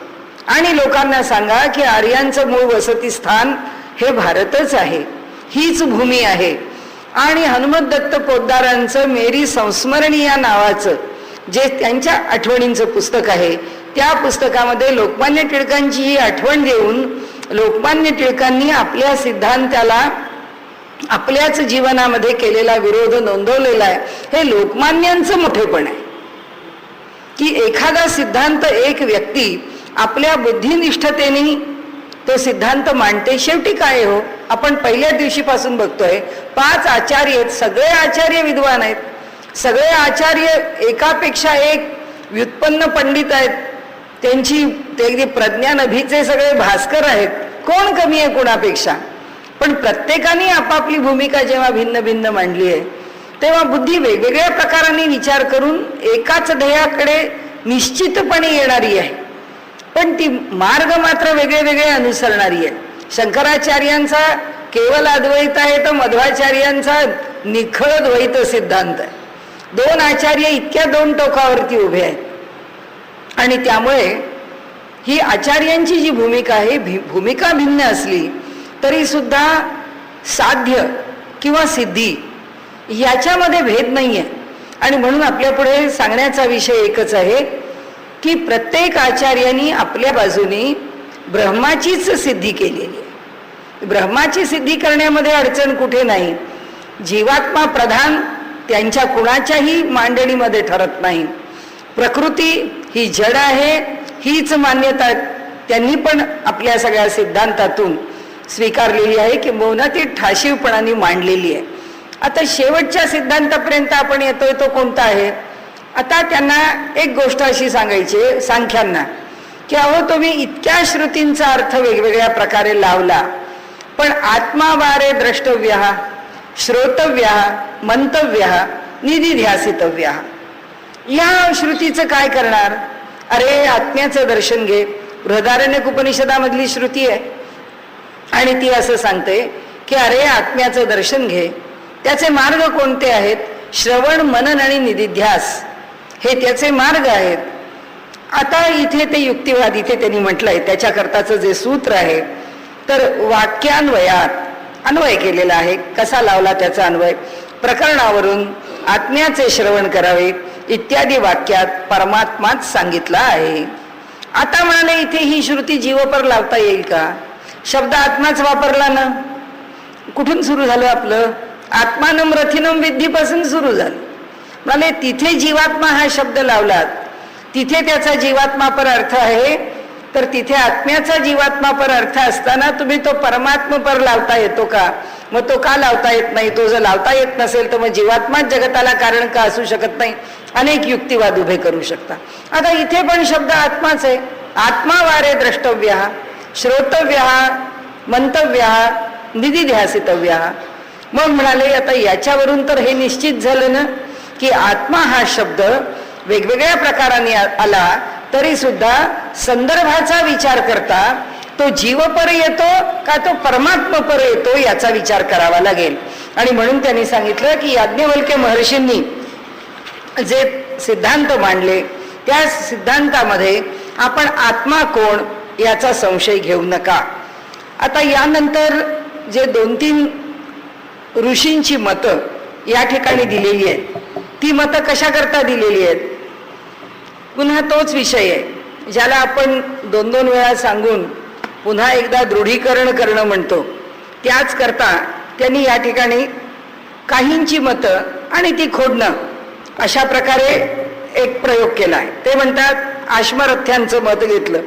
आणि लोकांना सांगा की आर्यांचं मूळ वसतिस्थान हे भारतच आहे, हीच भूमी आहे. आणि हनुमतदत्त पोद्दारांचं मेरी संस्मरणी या नावाचं जे त्यांच्या आठवणींचं पुस्तक आहे, त्या पुस्तकामध्ये लोकमान्य टिळकांची ही आठवण देऊन लोकमान्य टिळकांनी आपल्या सिद्धांताला आपल्याच जीवनामध्ये केलेला विरोध नोंदवलेला आहे. हे लोकमान्यांचं मोठेपण आहे की एखादा सिद्धांत एक व्यक्ती आपल्या बुद्धिनिष्ठतेने तो सिद्धांत मांडते. शेवटी काय हो, आपण पहिल्या दिवशीपासून बघतोय 5 आचार्य आहेत, सगळे आचार्य विद्वान आहेत, सगळे आचार्य एकापेक्षा एक व्युत्पन्न पंडित आहेत, त्यांची प्रज्ञा नभीचे सगळे भास्कर आहेत, कोण कमी आहे कोणापेक्षा. पण प्रत्येकाने आपापली भूमिका जेव्हा भिन्न भिन्न मांडली आहे तेव्हा बुद्धी वेगवेगळ्या प्रकाराने विचार करून एकाच ध्येयाकडे निश्चितपणे येणारी आहे, पण ती मार्ग मात्र वेगळे वेगळे अनुसरणारी आहे. शंकराचार्यांचा केवळ अद्वैत आहे तर मध्वाचार्यांचा निखळ द्वैत सिद्धांत आहे. 2 आचार्य इतक्या 2 टोकावरती उभे आहेत आणि त्यामुळे ही आचार्यांची जी भूमिका आहे, भूमिका भिन्न असली तरी सुद्धा साध्य किंवा सिद्धी याच्यामध्ये भेद नाहीये. आणि म्हणून आपल्या पुढे सांगण्याचा विषय एकच आहे की प्रत्येक आचार्यांनी आपल्या बाजूने ब्रह्माचीच सिद्धी केलेली आहे. ब्रह्माची सिद्धी करण्यामध्ये अडचण कुठे नाही. जीवात्मा प्रधान त्यांच्या कुणाच्याही मांडणीमध्ये ठरत नाही. प्रकृती ही जड आहे हीच मान्यता त्यांनी पण आपल्या सगळ्या सिद्धांतातून स्वीकारलेली आहे की किंबहुना ती ठाशीवपणाने मांडलेली आहे. आता शेवटच्या सिद्धांतापर्यंत आपण येतोय तो कोणता आहे. आता त्यांना एक गोष्ट अशी सांगायची सांख्यांना की अहो तुम्ही इतक्या श्रुतींचा अर्थ वेगवेगळ्या प्रकारे लावला, पण आत्मा वारे द्रष्टव्य श्रोतव्य मंतव्य निधिध्यासितव्य, या श्रुतीचं काय करणार. अरे आत्म्याचं दर्शन घे, बृहदारण्यक उपनिषदामधली श्रुती आहे आणि ती असं सांगते की अरे आत्म्याचं दर्शन घे. त्याचे मार्ग कोणते आहेत? श्रवण, मनन आणि निदिध्यास हे त्याचे मार्ग आहेत. आता इथे ते युक्तिवाद इथे त्यांनी म्हटलंय, त्याच्याकरताचं जे सूत्र आहे तर वाक्यान्वयात अन्वय केलेला आहे. कसा लावला त्याचा अन्वय? प्रकरणावरून आत्म्याचे श्रवण करावे इत्यादी वाक्यात परमात्माच सांगितला आहे. आता म्हणाले इथे ही श्रुती जीवपर लावता येईल का? शब्द आत्माच वापरला ना. कुठून सुरू झालं आपलं? आत्मानम रथिनम विद्धीपासून सुरू झालं. म्हणाले तिथे जीवात्मा हा शब्द लावलात, तिथे त्याचा जीवात्मापर अर्थ आहे, तर तिथे आत्म्याचा जीवात्मापर अर्थ असताना तुम्ही तो परमात्मापर लावता येतो का? मग तो का लावता येत नाही? तो जर लावता येत नसेल तर मग जीवात्माच जगताला कारण का असू शकत नाही? अनेक युक्तिवाद उभे करू शकता. आता इथे पण शब्द आत्माच आहे. आत्मा वारे द्रष्टव्य, श्रोतव्य, मंतव्य, निदिध्यासितव्य. मग म्हणाले आता याच्यावरून तर हे निश्चित झालं ना की आत्मा हा शब्द वेगवेगळ्या प्रकाराने आला तरी सुद्धा संदर्भाचा विचार करता तो जीवपर येतो का तो परमात्मपर येतो याचा विचार करावा लागेल. आणि म्हणून त्यांनी सांगितलं की याज्ञवल्क्य महर्षींनी जे सिद्धांत मांडले त्या सिद्धांतामध्ये आपण आत्मा कोण याचा संशय घेऊ नका. आता यानंतर जे 2-3 ऋषींची मतं या ठिकाणी दिलेली आहेत, ती मतं कशा करता दिलेली आहेत? पुन्हा तोच विषय आहे ज्याला आपण 2-2 वेळा सांगून पुन्हा एकदा दृढीकरण करणं म्हणतो. त्याच करता त्यांनी या ठिकाणी काहींची मतं आणि ती खोडणं अशा प्रकारे एक प्रयोग केला आहे. ते म्हणतात आश्मरथ्यांचं मत घेतलं,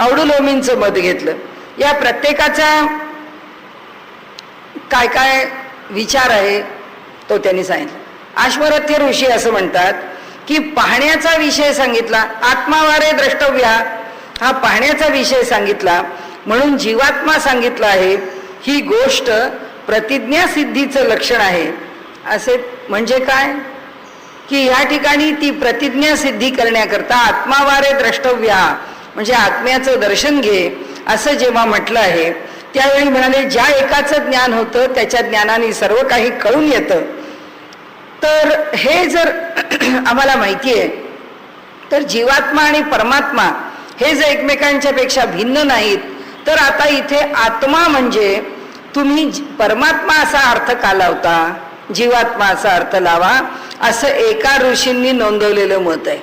औडुलोमींचं मत घेतलं. या प्रत्येकाचा काय काय विचार आहे तो त्यांनी सांगितलं. आश्मरथ्य ऋषी असं म्हणतात की पाहण्याचा विषय सांगितला, आत्मावारे द्रष्टव्य हा पाहण्याचा विषय सांगितला म्हणून जीवात्मा सांगितला आहे. ही गोष्ट प्रतिज्ञा सिद्धीचं लक्षण आहे. असे म्हणजे काय की या ठिकाणी ती प्रतिज्ञा सिद्धी करण्याकरता आत्मावारे द्रष्टव्य म्हणजे आत्म्याचं दर्शन घे असं जेव्हा म्हटलं आहे त्यावेळी म्हणाले ज्या एकाचं ज्ञान होतं त्याच्या ज्ञानाने सर्व काही कळून येतं. तर हे जर आम्हाला माहिती आहे तर जीवात्मा आणि परमात्मा हे जर एकमेकांच्या पेक्षा भिन्न नाहीत तर आता इथे आत्मा म्हणजे तुम्ही परमात्मा असा अर्थ का लावता, जीवात्मा असा अर्थ लावा असं एका ऋषींनी नोंदवलेलं मत आहे.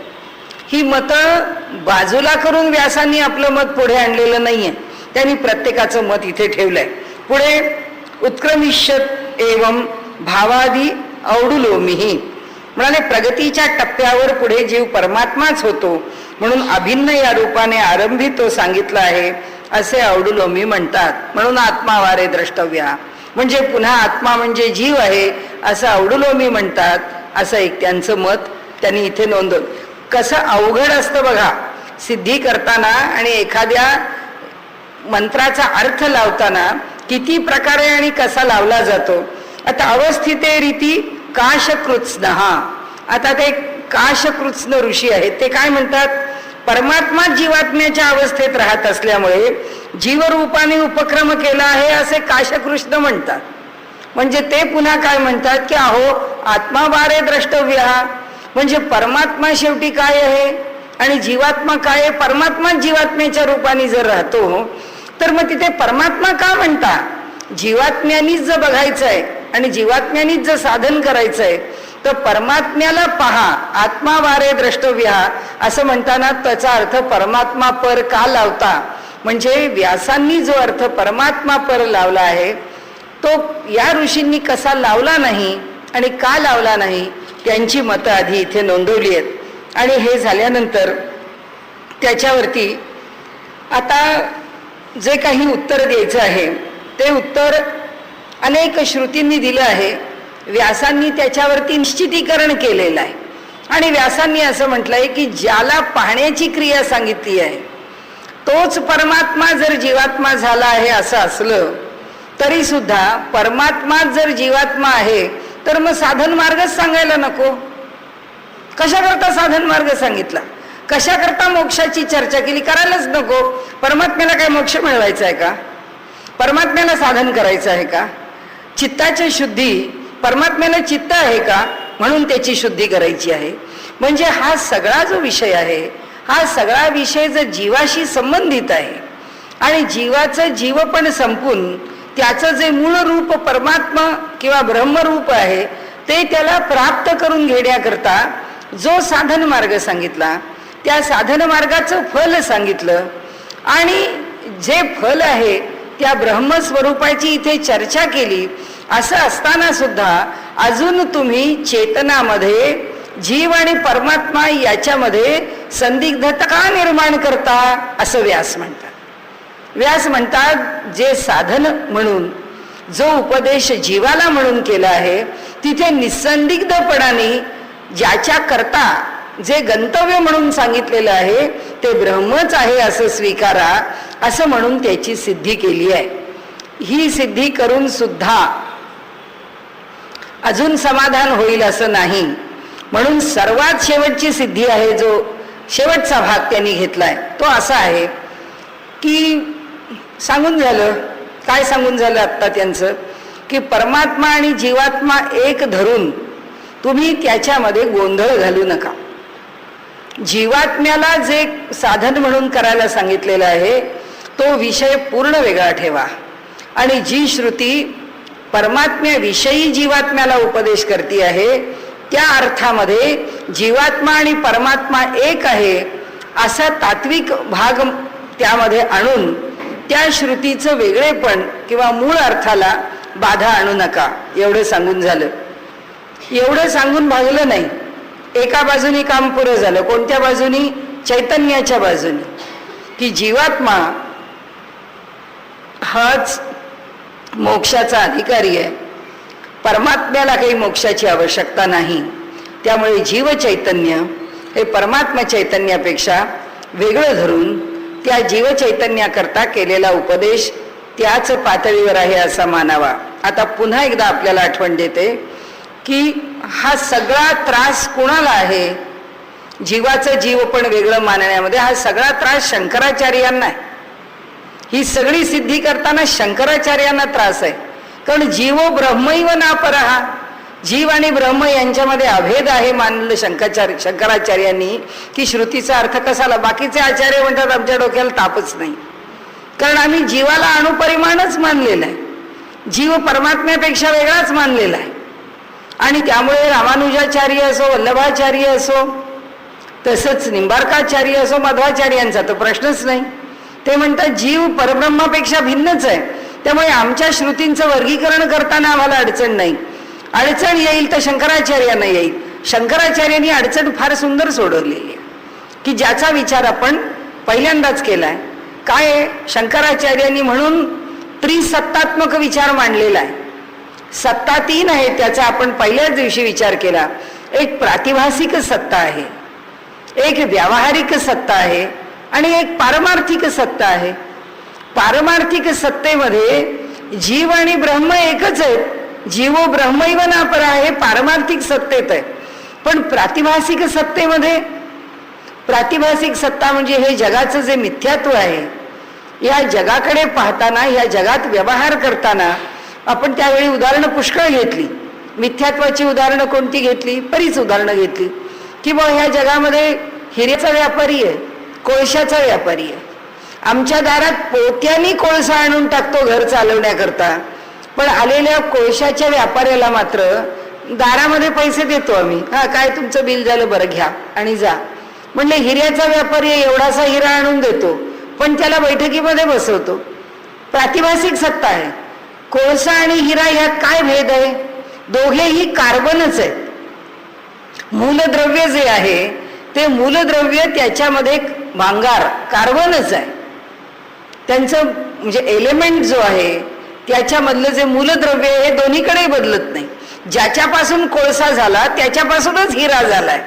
ही मतं बाजूला करून व्यासांनी आपलं मत पुढे आणलेलं नाहीये. त्यांनी प्रत्येकाचं मत इथे ठेवलंय. पुढे उत्क्रमिष्यत एवं भावादी औडुलोमीही म्हणाले प्रगतीच्या टप्प्यावर पुढे जीव परमात्माच होतो म्हणून अभिन्न या रूपाने आरंभी तो सांगितला आहे असे औडुलोमी म्हणतात. म्हणून आत्मावारे द्रष्टव्य म्हणजे पुन्हा आत्मा म्हणजे जीव आहे असं औडुलोमी म्हणतात. असं एक त्यांचं मत त्यांनी इथे नोंदवलं. कसं अवघड असतं बघा सिद्धी करताना आणि एखाद्या मंत्राचा अर्थ लावताना किती प्रकारे आणि कसा लावला जातो. आता अवस्थिते रीती काशकृत्स्नहा. आता ते काशकृत्स्न ऋषी आहेत ते काय म्हणतात, परमात्मा जीवात्म्याच्या अवस्थेत राहत असल्यामुळे जीवरूपाने उपक्रम केला आहे असे काशकृष्ण म्हणतात. म्हणजे ते पुन्हा काय म्हणतात की अहो आत्मावारे द्रष्टव्य म्हणजे परमात्मा शेवटी काय आहे आणि जीवात्मा काय आहे. परमात्मा जीवात्म्याच्या रूपाने जर राहतो तर मग तिथे परमात्मा का म्हणता, जीवात्म्यानीच जर बघायचं आहे आणि जीवात्म्यानीच जर साधन करायचं आहे तर परमात्म्याला पहा, आत्मावारे द्रष्टव्य असं म्हणताना त्याचा अर्थ परमात्मा पर का लावता. म्हणजे व्यासांनी जो अर्थ परमात्मा पर लावला आहे तो या ऋषींनी कसा लावला नाही आणि का लावला नाही त्यांची मतं आधी इथे नोंदवली आहेत. आणि हे झाल्यानंतर त्याच्यावरती आता जे काही उत्तर द्यायचं आहे ते उत्तर अनेक श्रुतींनी दिलं आहे. व्यासांनी त्याच्यावरती निश्चितीकरण केलेलं आहे आणि व्यासांनी असं म्हटलंय की ज्याला पाहण्याची क्रिया सांगितली आहे तोच परमात्मा जर जीवात्मा झाला आहे असं असलं तरी सुद्धा परमात्मा जर जीवात्मा आहे तर मग साधन मार्गच सांगायला नको. कशा करता साधन मार्ग सांगितला, कशा करता मोक्षाची चर्चा केली? करायलाच नको. परमात्म्याला काय मोक्ष मिळवायचा आहे का? परमात्म्याला साधन करायचं आहे का? चित्ताची शुद्धी, परमात्म्याला चित्त आहे का म्हणून त्याची शुद्धी करायची आहे. म्हणजे हा सगळा जो विषय आहे, हा सगळा विषय जर जीवाशी संबंधित आहे आणि जीवाचं जीवपण संपून त्याचं जे मूळ रूप परमात्मा किंवा ब्रह्मरूप आहे ते त्याला प्राप्त करून घेण्याकरता जो साधन मार्ग सांगितला, त्या साधन मार्गाचं फल सांगितलं आणि जे फल आहे त्या ब्रह्मस्वरूपाची इथे चर्चा केली. असं असताना सुद्धा अजून तुम्ही चेतनामध्ये जीव आणि परमात्मा याच्यामध्ये संदिग्धता का निर्माण करता, असं व्यास म्हणतात. व्यास म्हणतात जे साधन म्हणून जो उपदेश जीवाला म्हणून केला आहे तिथे निसंदिग्धपणाने ज्याच्या करता जे गंतव्य म्हणून सांगितलेलं आहे ते ब्रह्मच आहे असं स्वीकारा, असं म्हणून त्याची सिद्धी केली आहे. ही सिद्धी करून सुद्धा अजून समाधान होईल असं नाही. म्हणून सर्वात शेवटची सिद्धी आहे, जो शेवटचा भाग त्यांनी घेतलाय तो असा आहे की सांगून झालं. काय सांगून झालं आत्ता त्यांचं? की परमात्मा आणि जीवात्मा एक धरून तुम्ही त्याच्यामध्ये गोंधळ घालू नका. जीवात्म्याला जे साधन म्हणून करायला सांगितलेलं आहे तो विषय पूर्ण वेगळा ठेवा आणि जी श्रुती परमात्म्याविषयी जीवात्म्याला उपदेश करते आहे त्या अर्थामध्ये जीवात्मा आणि परमात्मा एक आहे असा तात्विक भाग त्यामध्ये आणून त्या श्रुतीचं वेगळेपण किंवा मूळ अर्थाला बाधा आणू नका, एवढं सांगून झालं. एवढं सांगून भागलं नाही. एका बाजूनी काम पुरं झालं. कोणत्या बाजूनी? चैतन्याच्या बाजूनी, की जीवात्मा हाच मोक्षाचा अधिकारी आहे, परमात्म्याला काही मोक्षाची आवश्यकता नाही. त्यामुळे जीव चैतन्य हे परमात्मा चैतन्यापेक्षा वेगळं धरून त्या जीव चैतन्याकरता केलेला उपदेश त्याच पातळीवर आहे असा मानावा. आता पुन्हा एकदा आपल्याला आठवण देते की हा सगळा त्रास कोणाला आहे? जीवाचं जीव पण वेगळं मानण्यामध्ये हा सगळा त्रास शंकराचार्यांना आहे. ही सगळी सिद्धी करताना शंकराचार्यांना त्रास आहे. कारण जीवो ब्रह्मैव नापरहा, जीव आणि ब्रह्म यांच्यामध्ये अभेद आहे मानलं शंकराचार्यांनी. की श्रुतीचा अर्थ कसाला? बाकीचे आचार्य म्हणतात आमच्या डोक्याला तापच नाही, कारण आम्ही जीवाला अणुपरिमाणच मानलेलं आहे, जीव परमात्म्यापेक्षा वेगळाच मानलेला आहे. आणि त्यामुळे रामानुजाचार्य असो, वल्लभाचार्य असो, तसंच निंबार्काचार्य असो, मध्वाचार्यांचा तर प्रश्नच नाही. ते म्हणतात जीव परब्रह्मापेक्षा भिन्नच आहे, त्यामुळे आमच्या श्रुतींचं वर्गीकरण करताना आम्हाला अडचण नाही. अडचण येईल तर शंकराचार्यांना येईल. शंकराचार्यांनी अडचण फार सुंदर सोडवलेली आहे की ज्याचा विचार आपण पहिल्यांदाच केलाय. काय शंकराचार्यांनी म्हणून त्रिसत्तात्मक विचार मांडलेला आहे. सत्ता तीन आहे त्याचा आपण पहिल्याच दिवशी विचार केला. एक प्रातिभासिक सत्ता आहे, एक व्यावहारिक सत्ता आहे आणि एक पारमार्थिक सत्ता आहे. पारमार्थिक सत्तेमध्ये जीव आणि ब्रह्म एकच आहेत. जीवो ब्रह्मैव नापरा हे पारमार्थिक सत्तेत आहे. पण प्रातिभासिक सत्तेमध्ये, प्रातिभासिक सत्ता म्हणजे हे जगाचं जे मिथ्यात्व आहे, या जगाकडे पाहताना, या जगात व्यवहार करताना आपण त्यावेळी उदाहरणं पुष्कळ घेतली. मिथ्यात्वाची उदाहरणं कोणती घेतली? बरीच उदाहरणं घेतली की बा ह्या जगामध्ये हिऱ्याचा व्यापारी आहे, कोळशाचा व्यापारी आहे. आमच्या दारात पोत्यानी कोळसा आणून टाकतो घर चालवण्याकरता, पण आलेल्या कोळशाच्या व्यापाऱ्याला मात्र दारामध्ये पैसे देतो आम्ही. हा काय तुमचं बिल झालं, बरं घ्या आणि जा. म्हणले हिऱ्याचा व्यापारी एवढासा हिरा आणून देतो पण त्याला बैठकीमध्ये बसवतो. प्रातिभासिक सत्ता आहे. कोळसा आणि हिरा यात काय भेद आहे? दोघेही कार्बनच आहेत. मूलद्रव्य जे आहे ते मूलद्रव्य त्याच्यामध्ये भांगार कार्बनच आहे. त्यांचं म्हणजे एलिमेंट जो आहे त्याच्यामधलं जे मूलद्रव्य आहे हे दोन्हीकडे बदलत नाही. ज्याच्यापासून कोळसा झाला त्याच्यापासूनच हिरा झालाय.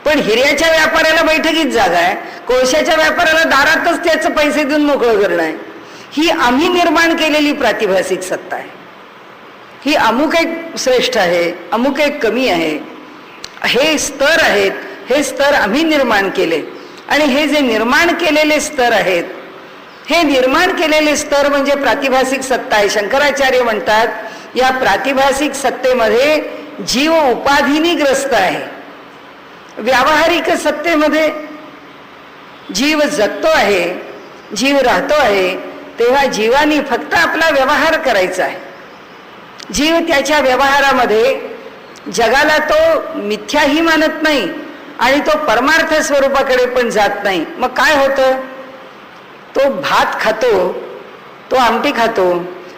पण हिऱ्याच्या व्यापाऱ्याला बैठकीत जागा आहे, कोळशाच्या व्यापाऱ्याला दारातच त्याचं पैसे देऊन मोकळं करणं आहे. ही आम्ही निर्माण केलेली प्रातिभासिक सत्ता आहे. ही अमुक एक श्रेष्ठ आहे, अमुक एक कमी आहे, हे स्तर आहेत. हे स्तर आम्ही निर्माण केले. आणि हे जे निर्माण केलेले स्तर आहेत, हे निर्माण केलेले स्तर म्हणजे प्रातिभासिक सत्ता आहे. शंकराचार्य म्हणतात या प्रातिभासिक सत्तेमध्ये जीव उपाधीनी ग्रस्त आहे. व्यावहारिक सत्तेमध्ये जीव जगतो आहे, जीव राहतो आहे, तेव्हा जीवानी फक्त आपला व्यवहार करायचा आहे. जीव त्याच्या व्यवहारामध्ये जगाला तो मिथ्याही मानत नाही आणि तो परमार्थ स्वरूपाकडे पण जात नाही. मग काय होतं? तो भात खातो, तो आमटी खातो,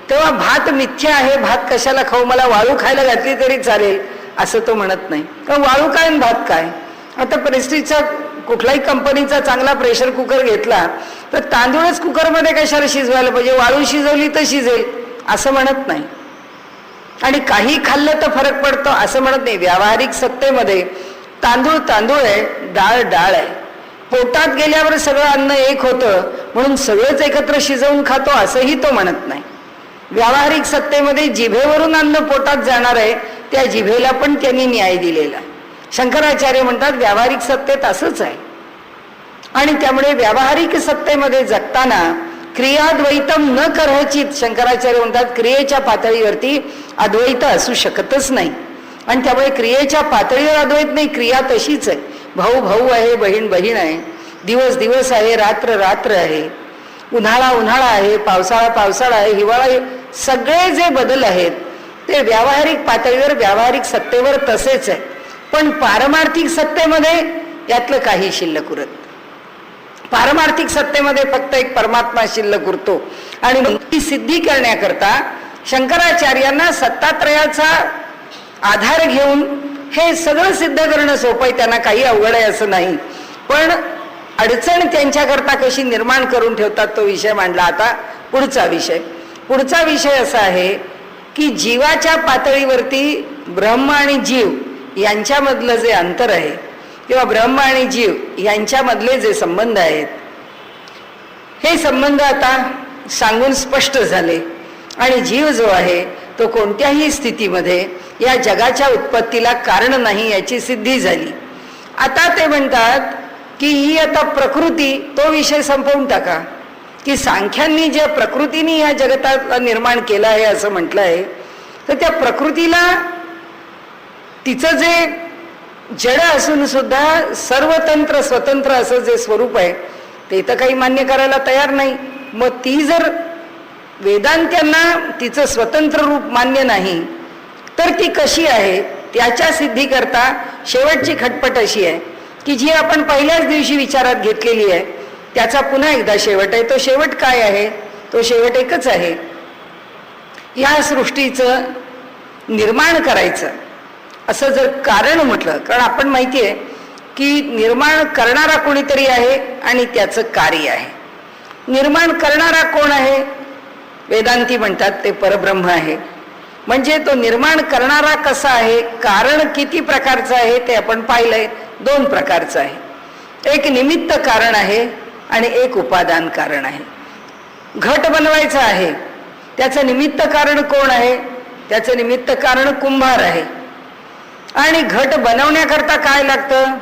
तेव्हा भात मिथ्या आहे, भात कशाला खाऊ, मला वाळू खायला घातली तरी चालेल असं तो म्हणत नाही. कारण वाळू काय आणि भात काय. आता प्रेस्टिजचा कुठलाही कंपनीचा चांगला प्रेशर कुकर घेतला तर तांदूळच कुकरमध्ये कशाला शिजवायला पाहिजे, वाळू शिजवली तर शिजेल असं म्हणत नाही. आणि काही खाल्लं तर फरक पडतो असं म्हणत नाही. व्यावहारिक सत्तेमध्ये तांदूळ तांदूळ आहे, डाळ डाळ आहे. पोटात गेल्यावर सगळं अन्न एक होतं म्हणून सगळंच एकत्र शिजवून खातो असंही तो म्हणत नाही. व्यावहारिक सत्तेमध्ये जिभेवरून अन्न पोटात जाणार आहे, त्या जिभेला पण त्यांनी न्याय दिलेला. शंकराचार्य म्हणतात व्यावहारिक सत्तेत असंच आहे. आणि त्यामुळे व्यावहारिक सत्तेमध्ये जगताना क्रियाद्वैतम न करचित, शंकराचार्य म्हणतात क्रियेच्या पातळीवरती अद्वैत असू शकतच नाही. आणि त्यामुळे क्रियेच्या पातळीवर अद्वैत नाही, क्रिया तशीच आहे. भाऊ भाऊ आहे, बहीण बहीण आहे, दिवस दिवस आहे, रात्र रात्र आहे, उन्हाळा उन्हाळा आहे, पावसाळा पावसाळा आहे, हिवाळा, सगळे जे बदल आहेत ते व्यावहारिक पातळीवर व्यावहारिक सत्तेवर तसेच आहे. पण पारमार्थिक सत्तेमध्ये यातलं काही शिल्लक उरत. पारमार्थिक सत्तेमध्ये फक्त एक परमात्मा शिल्लक उरतो. आणि ती सिद्धी करण्याकरता शंकराचार्यांना सत्तात्रयाचा आधार घेऊन हे सगळं सिद्ध करणं सोपं आहे. त्यांना काही अवघड आहे असं नाही. पण अडचण त्यांच्याकरता कशी निर्माण करून ठेवतात तो विषय मांडला. आता पुढचा विषय असा आहे की जीवाच्या पातळीवरती ब्रह्म आणि जीव यांच्यामधलं जे अंतर आहे किंवा ब्रह्म आणि जीव यांच्यामधले जे संबंध आहेत, हे संबंध आता सांगून स्पष्ट झाले. आणि जीव जो आहे तो कोणत्याही स्थितीमध्ये या जगाच्या उत्पत्तीला कारण नाही याची सिद्धी झाली. आता ते म्हणतात की ही आता प्रकृती, तो विषय संपवून टाका की सांख्यांनी ज्या प्रकृतीने या जगताला निर्माण केलं आहे असं म्हटलं आहे, तर त्या प्रकृतीला तिचं जे जड असून सुद्धा सर्वतंत्र स्वतंत्र असं जे स्वरूप आहे ते तर काही मान्य करायला तयार नाही. मग ती जर वेदांत्यांना तिचं स्वतंत्र रूप मान्य नाही तर ती कशी आहे त्याच्या सिद्धी करता शेवटची खटपट अशी आहे की जी आपण पहिल्याच दिवशी विचारात घेतलेली आहे त्याचा पुन्हा एकदा शेवट आहे. तो शेवट काय आहे? तो शेवट एकच आहे, या सृष्टीचं निर्माण करायचं असं जर कारण म्हटलं. कारण आपण माहिती आहे की निर्माण करणारा कोणीतरी आहे आणि त्याचं कार्य आहे. निर्माण करणारा कोण आहे? वेदांती म्हणतात ते परब्रह्म आहे. म्हणजे तो निर्माण करणारा कसा आहे, कारण किती प्रकारचं आहे ते आपण पाहिलंय. 2 प्रकारचं आहे. एक निमित्त कारण आहे आणि एक उपादान कारण आहे. घट बनवायचा आहे, त्याचं निमित्त कारण कोण आहे? त्याचं निमित्त कारण कुंभार आहे. आणि घट बनवण्याकरता काय लागतं?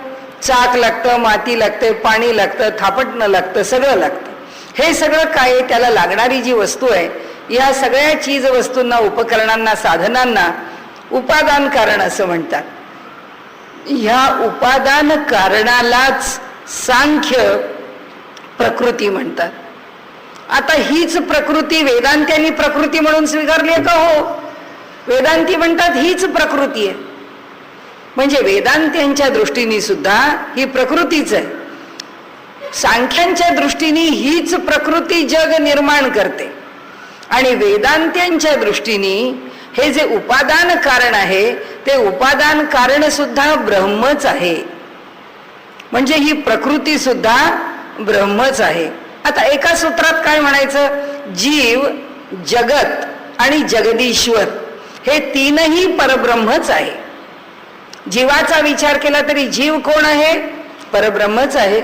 चाक लागतं, माती लागते, पाणी लागतं, थापटणं लागतं, सगळं लागतं. हे सगळं काय? त्याला लागणारी जी वस्तू आहे, या सगळ्या चीज वस्तूंना, उपकरणांना, साधनांना उपादान कारण असं म्हणतात. ह्या उपादान कारणालाच सांख्य प्रकृती म्हणतात. आता हीच प्रकृती वेदांत्यांनी प्रकृती म्हणून स्वीकारली आहे का? हो, वेदांती म्हणतात हीच प्रकृती आहे. म्हणजे वेदांत्यांच्या दृष्टीने सुद्धा ही प्रकृतीच आहे. सांख्यांच्या दृष्टीने हीच प्रकृती जग निर्माण करते. आणि वेदांत्यांच्या दृष्टीने हे जे उपादान कारण आहे ते उपादान कारण सुद्धा ब्रह्मच आहे. म्हणजे ही प्रकृती सुद्धा ब्रह्मच आहे. आता एका सूत्रात काय म्हणायचं? जीव, जगत आणि जगदीश्वर हे तीनही परब्रह्मच आहे. जीवाचा विचार केला तरी जीव कोण आहे? परब्रह्मच आहे.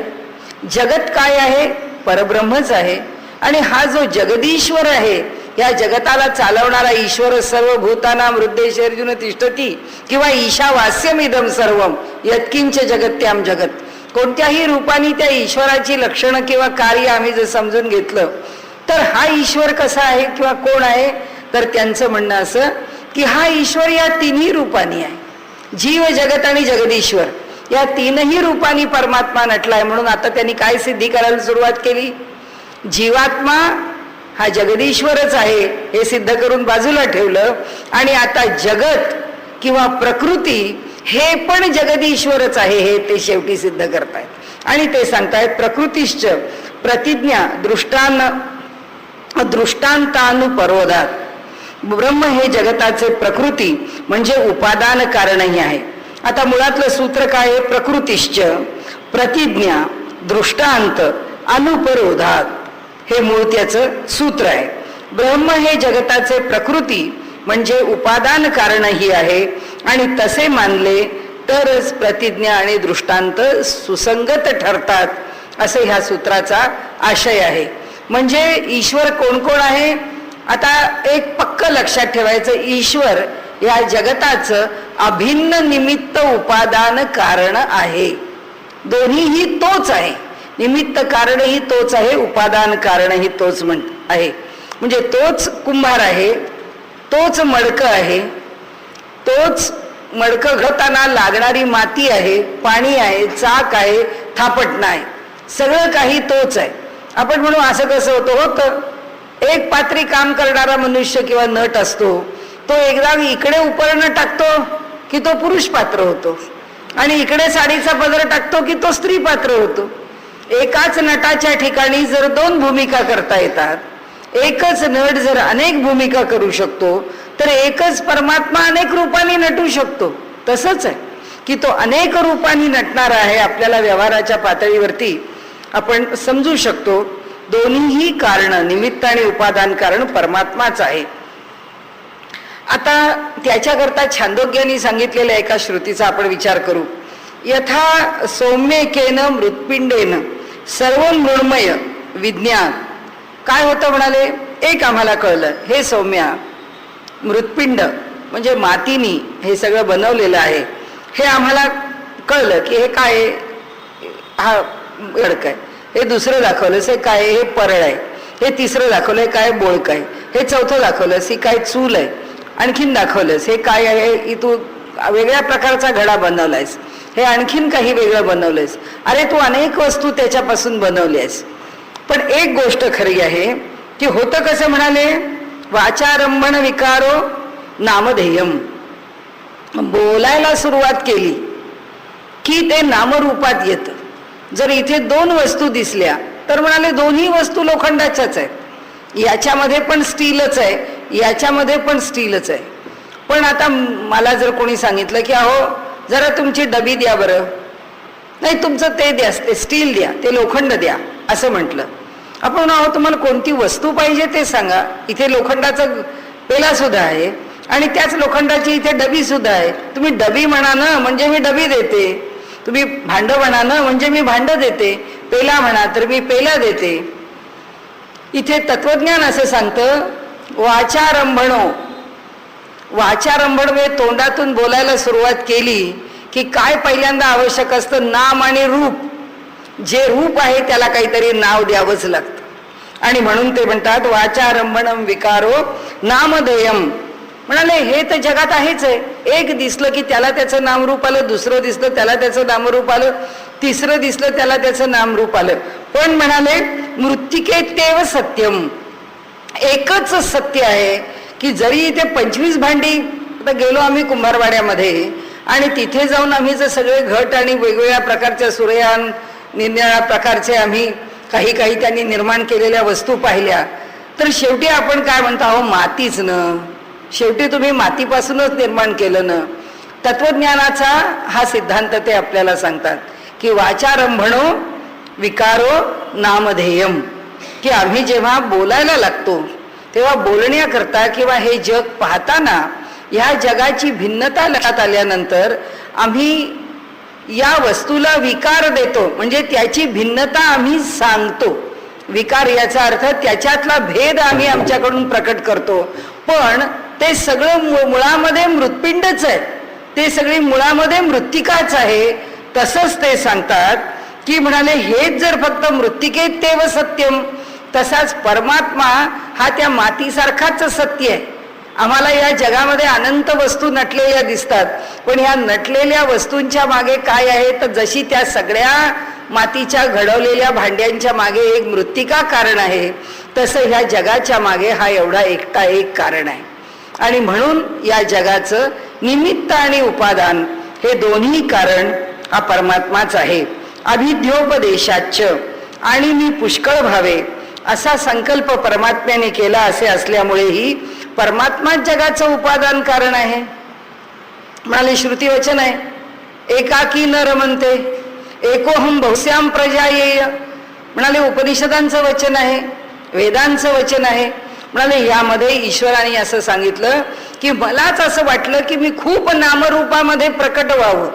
जगत काय आहे? परब्रह्मच आहे. आणि हा जो जगदीश्वर आहे, या जगताला चालवणारा ईश्वर, सर्व भूतानां हृदयेषु तिष्ठती किंवा ईशावास्यमिदं सर्वं यत्किंच जगत्याम जगत, कोणत्याही रूपाने त्या ईश्वराची लक्षणं किंवा कार्य आम्ही जर समजून घेतलं तर हा ईश्वर कसा आहे किंवा कोण आहे, तर त्यांचं म्हणणं असं की हा ईश्वर या तिन्ही रूपांनी आहे. जीव, जगत आणि जगदीश्वर या तीनही रूपांनी परमात्मा नटलाय. म्हणून आता त्यांनी काय सिद्धी करायला सुरुवात केली? जीवात्मा हा जगदीश्वरच आहे हे सिद्ध करून बाजूला ठेवलं, आणि आता जगत किंवा प्रकृती हे पण जगदीश्वरच आहे हे ते शेवटी सिद्ध करतायत. आणि ते सांगतायत प्रकृतीश्च प्रतिज्ञा दृष्टांतानुपरोधात. ब्रह्म हे जगताचे प्रकृती म्हणजे उपादान कारणही आहे. आता मुळातलं सूत्र काय आहे? प्रकृतीश्च प्रतिज्ञा दृष्टांत अनुपरोधात हे मूळ त्याचं सूत्र आहे. ब्रह्म हे जगताचे प्रकृती म्हणजे उपादान कारणही आहे, आणि तसे मानले तरच प्रतिज्ञा आणि दृष्टांत सुसंगत ठरतात, असे ह्या सूत्राचा आशय आहे. म्हणजे ईश्वर कोण कोण आहे? आता एक पक्क लक्षात ठेवायचं, ईश्वर या जगताचं अभिन्न निमित्त उपादान कारण आहे. दोन्हीही तोच आहे, निमित्त कारणही तोच आहे, उपादान कारणही तोच आहे. म्हणजे तोच कुंभार आहे, तोच मडकं आहे, तोच मडकं घडताना लागणारी माती आहे, पाणी आहे, चाक आहे, थापटणं आहे, सगळं काही तोच आहे. आपण म्हणू असं कसं होतं? एक पात्री काम करणारा मनुष्य किंवा नट असतो, तो एकदा इकडे उपरणं टाकतो की तो पुरुष पात्र होतो, आणि इकडे साडीचा पदर टाकतो की तो स्त्री पात्र होतो. एकाच नटाच्या ठिकाणी जर दोन भूमिका करता येतात, एकच नट जर अनेक भूमिका करू शकतो, तर एकच परमात्मा अनेक रूपांनी नटू शकतो. तसंच आहे की तो अनेक रूपांनी नटणारा आहे. आपल्याला व्यवहाराच्या पातळीवरती आपण समजू शकतो. दोन्हीही कारण, निमित्त आणि उपादान कारण परमात्माच आहे. आता त्याच्याकरता छांदोग्यानी सांगितलेल्या एका श्रुतीचा आपण विचार करू. यथा सौम्यकेन मृत्पिंडेन सर्व मृण्मय विज्ञान. काय होतं म्हणाले? एक आम्हाला कळलं, हे सौम्या, मृत्पिंड म्हणजे मातीनी हे सगळं बनवलेलं आहे, हे आम्हाला कळलं की हे काय, हा गडक आहे. हे दुसरं दाखवलंस हे काय, हे परळ आहे. हे तिसरं दाखवलंय काय, बोळक आहे. हे चौथं दाखवलंस ही काय, चूल आहे. आणखीन दाखवलंस हे काय आहे, तू वेगळ्या प्रकारचा घडा बनवलायस, हे आणखीन काही वेगळं बनवलंयस. अरे तू अनेक वस्तू त्याच्यापासून बनवल्यास. पण एक गोष्ट खरी आहे की होतं कसं म्हणाले? वाचारंभण विकारो नामधेयम. बोलायला सुरुवात केली की ते नामरूपात येतं. जर इथे दोन वस्तू दिसल्या तर म्हणाले दोन्ही वस्तू लोखंडाच्याच आहेत. याच्यामध्ये पण स्टीलच आहे, याच्यामध्ये पण स्टीलच आहे. पण आता मला जर कोणी सांगितलं की अहो जरा तुमची डबी द्या बरं, नाही तुमचं ते द्या, ते स्टील द्या, ते लोखंड द्या, असं म्हटलं. आपण अहो तुम्हाला कोणती वस्तू पाहिजे ते सांगा. इथे लोखंडाचा पेला सुद्धा आहे आणि त्याच लोखंडाची इथे डबी सुद्धा आहे. तुम्ही डबी म्हणा ना म्हणजे मी डबी देते, तुम्ही भांड म्हणा ना म्हणजे मी भांड देते, पेला म्हणा तर मी पेला देते. इथे तत्वज्ञान असं सांगतं वाचारंभणो. वाचारंभण म्हणजे तोंडातून बोलायला सुरुवात केली की काय पहिल्यांदा आवश्यक असतं? नाम आणि रूप. जे रूप आहे त्याला काहीतरी नाव द्यावंच लागतं. आणि म्हणून ते म्हणतात वाचारंभणम विकारो नामधेयम. म्हणाले हे तर जगात आहेच आहे. एक दिसलं की त्याला त्याचं नामरूप आलं, दुसरं दिसलं त्याला त्याचं नामरूप आलं, तिसरं दिसलं त्याला त्याचं नामरूप आलं. पण म्हणाले मृत्तिकेत्येव सत्यम. एकच सत्य आहे की जरी इथे 25 भांडी, आता गेलो आम्ही कुंभारवाड्यामध्ये आणि तिथे जाऊन आम्ही जर सगळे घट आणि वेगवेगळ्या प्रकारच्या सूर्ययान निरनिराळ्या प्रकारचे आम्ही काही काही त्यांनी निर्माण केलेल्या वस्तू पाहिल्या, तर शेवटी आपण काय म्हणतो? अहो मातीच न, शेवटी तुम्ही मातीपासूनच निर्माण केलं ना. तत्वज्ञानाचा हा सिद्धांत ते आपल्याला सांगतात की वाचारंभणो विकारो नामधेयम. की आम्ही जेव्हा बोलायला लागतो तेव्हा बोलण्याकरता किंवा हे जग पाहताना ह्या जगाची भिन्नता लक्षात आल्यानंतर आम्ही या वस्तूला विकार देतो, म्हणजे त्याची भिन्नता आम्ही सांगतो. विकार याचा अर्थ त्याच्यातला भेद आम्ही आमच्याकडून प्रकट करतो. पण ते सगळं मुळामध्ये मृत्पिंडच आहे, ते सगळी मुळामध्ये मृत्तिकाच आहे. तसंच ते सांगतात की म्हणाले हेच जर फक्त मृत्तिकेत तेव सत्यम, तसाच परमात्मा हा त्या मातीसारखाच सत्य आहे. आम्हाला या जगामध्ये अनंत वस्तू नटलेल्या दिसतात, पण ह्या नटलेल्या वस्तूंच्या मागे काय आहे, तर जशी त्या सगळ्या मातीच्या घडवलेल्या भांड्यांच्या मागे एक मृत्तिका कारण आहे, तसं ह्या जगाच्या मागे हा एवढा एकटा एक कारण आहे. आणि म्हणून या जगाचं निमित्त आणि उपादान हे दोन्ही कारण हा परमात्माच आहे. अभिध्योपदेशाच आणि मी पुष्कळ व्हावे असा संकल्प परमात्म्याने केला असे असल्यामुळेही परमात्माच जगाचं उपादान कारण आहे. म्हणाले श्रुती वचन आहे, एकाकी न रमनते एकोहम बहुश्याम प्रजा येय. म्हणाले उपनिषदांचं वचन आहे, वेदांचं वचन आहे. म्हणाले यामध्ये ईश्वराने असं सांगितलं की मलाच असं वाटलं की मी खूप नामरूपामध्ये प्रकट व्हावं.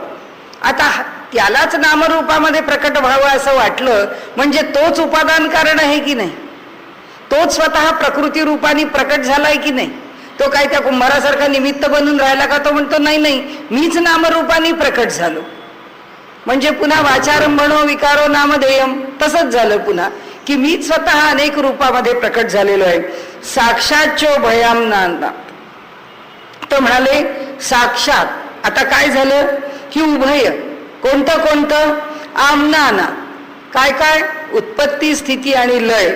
आता त्यालाच नामरूपामध्ये प्रकट व्हावं असं वाटलं म्हणजे तोच उपादान कारण आहे की नाही? तोच स्वतः प्रकृती रूपाने प्रकट झालाय की नाही? तो काय त्या कुंभारासारखा निमित्त बनून राहिला का? तो म्हणतो नाही नाही, मीच नामरूपाने प्रकट झालो. म्हणजे पुन्हा वाचारंभणो विकारो नामधेयम तसंच झालं पुन्हा, की मीच स्वतः अनेक रूपामध्ये प्रकट झालेलो आहे. साक्षाच्चो भयाम नाना. तो म्हणाले साक्षात. आता काय झालं की उभय कोणतं कोणतं? आमनाना. काय काय? उत्पत्ती स्थिती आणि लय.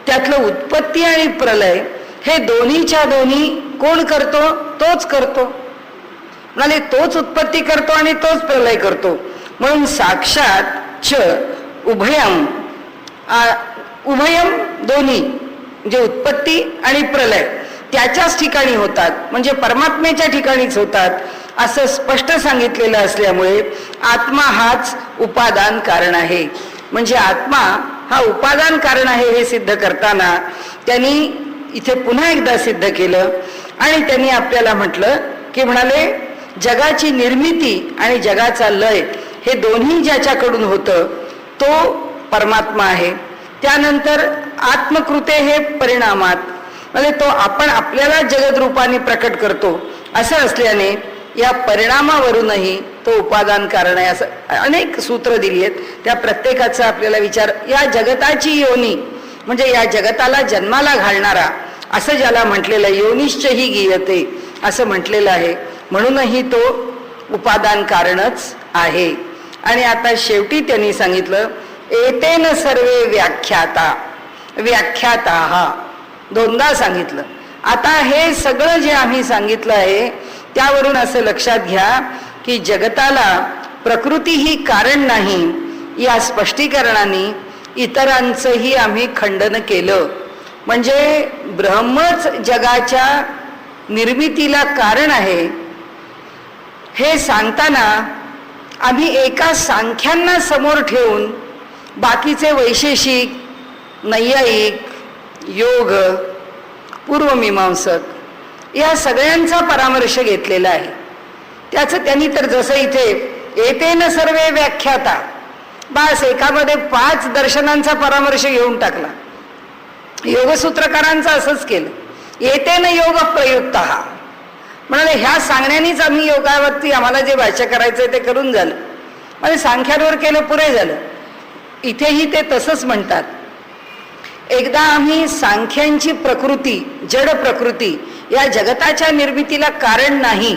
त्यातलं उत्पत्ती आणि प्रलय हे दोन्हीच्या दोन्ही कोण करतो? तोच करतो. म्हणाले तोच उत्पत्ती करतो आणि तोच प्रलय करतो. म्हणून साक्षात च उभयम. उभयम दोन्ही म्हणजे उत्पत्ती आणि प्रलय त्याच्याच ठिकाणी होतात, म्हणजे परमात्म्याच्या ठिकाणीच होतात असं स्पष्ट सांगितलेलं असल्यामुळे आत्मा हाच उपादान कारण आहे. म्हणजे आत्मा हा उपादान कारण आहे हे सिद्ध करताना त्यांनी इथे पुन्हा एकदा सिद्ध केलं. आणि त्यांनी आपल्याला म्हटलं की म्हणाले जगाची निर्मिती आणि जगाचा लय हे दोन्ही ज्याच्याकडून होतं तो परमात्मा आहे. त्यानंतर आत्मकृते हे परिणामात, म्हणजे तो आपण आपल्याला जगद रूपाने प्रकट करतो असं असल्याने या परिणामावरूनही तो उपादान कारण आहे. असं अनेक सूत्र दिली आहेत, त्या प्रत्येकाचा आपल्याला विचार. या जगताची योनी म्हणजे या जगताला जन्माला घालणारा असं ज्याला म्हटलेलं योनिश्चही गीयते असं म्हटलेलं आहे, म्हणूनही तो उपादान कारणच आहे. आणि आता शेवटी त्यांनी सांगितलं एतेन सर्वे व्याख्याता. व्याख्याता हा दोनदा सांगितलं. आता हे सगळं जे आम्ही सांगितलं आहे त्यावरून असं लक्षात घ्या की जगताला प्रकृती ही कारण नाही या स्पष्टीकरणाने इतरांचंही आम्ही खंडन केलं. म्हणजे ब्रह्मच जगाच्या निर्मितीला कारण आहे हे सांगताना आम्ही एका सांख्यांना समोर ठेवून बाकीचे वैशेषिक, नैयायिक, योग, पूर्वमीमांसक या सगळ्यांचा परामर्श घेतलेला आहे. त्याचं त्यांनी तर जसं इथे एतेन सर्वे व्याख्याता बस एकामध्ये 5 दर्शनांचा परामर्श घेऊन टाकला. योगसूत्रकारांचं असंच केलं. एतेन योग प्रयुक्त हा म्हणाले ह्या सांगण्यानेच आम्ही योगावरती आम्हाला जे भाष्य करायचंय ते करून झालं. म्हणजे सांख्यांवर केलं पुरे झालं. इथेही ते तसंच म्हणतात. एकदा आम्ही सांख्यांची प्रकृती, जड प्रकृती या जगताच्या निर्मितीला कारण नाही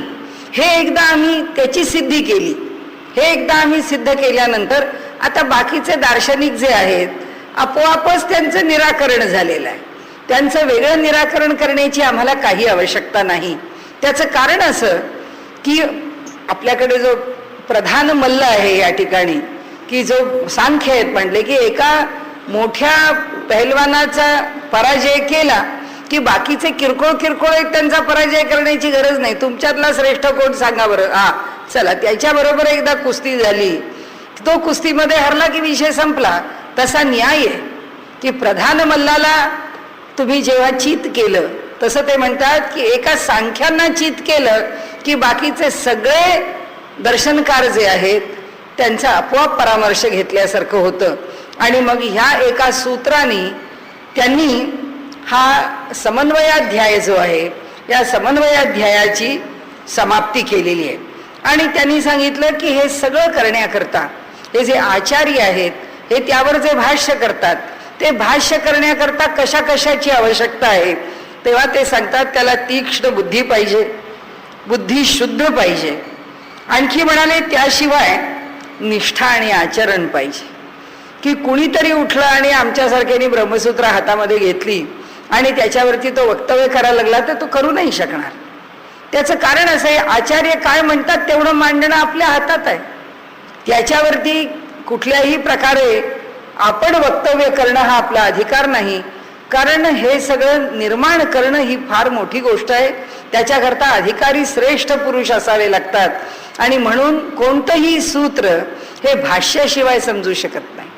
हे एकदा आम्ही त्याची सिद्धी केली. हे एकदा आम्ही सिद्ध केल्यानंतर आता बाकीचे दार्शनिक जे आहेत आपोआपच त्यांचं निराकरण झालेलं आहे. त्यांचं वेगळं निराकरण करण्याची आम्हाला काही आवश्यकता नाही. त्याचं कारण असं की आपल्याकडे जो प्रधान मल्ल आहे या ठिकाणी की जो सांख्य आहेत म्हणले की एका मोठ्या पहिलवानाचा पराजय केला की बाकीचे किरकोळ किरकोळ एक त्यांचा पराजय करण्याची गरज नाही. तुमच्यातला श्रेष्ठ कोण सांगा बरं. हा चला त्याच्याबरोबर एकदा कुस्ती झाली, तो कुस्तीमध्ये हरला की विषय संपला. तसा न्याय आहे की प्रधान मल्लाला तुम्ही जेव्हा चित केलं तसं ते म्हणतात की एका सांख्यांना चित केलं की बाकीचे सगळे दर्शनकार जे आहेत त्यांचा आपोआप परामर्श घेतल्यासारखं होतं. आणि मग ह्या एका सूत्राने त्यांनी हा समन्वयाध्याय जो आहे या समन्वयाध्यायाची समाप्ती केलेली आहे. आणि त्यांनी सांगितलं की हे सगळं करण्याकरता हे जे आचार्य आहेत हे त्यावर जे भाष्य करतात ते भाष्य करण्याकरता कशा कशाची आवश्यकता आहे, तेव्हा ते सांगतात त्याला तीक्ष्ण बुद्धी पाहिजे, बुद्धी शुद्ध पाहिजे. आणखी म्हणाले त्याशिवाय निष्ठा आणि आचरण पाहिजे. की कुणीतरी उठलं आणि आमच्यासारख्याने ब्रह्मसूत्र हातामध्ये घेतली आणि त्याच्यावरती तो वक्तव्य करायला लागला तर तो करू नाही शकणार. त्याचं कारण असं आहे, आचार्य काय म्हणतात तेवढं मांडणं आपल्या हातात आहे. त्याच्यावरती कुठल्याही प्रकारे आपण वक्तव्य करणं हा आपला अधिकार नाही. कारण हे सगळं निर्माण करणं ही फार मोठी गोष्ट आहे. त्याच्याकरता अधिकारी श्रेष्ठ पुरुष असावे लागतात. आणि म्हणून कोणतंही सूत्र हे भाष्याशिवाय समजू शकत नाही.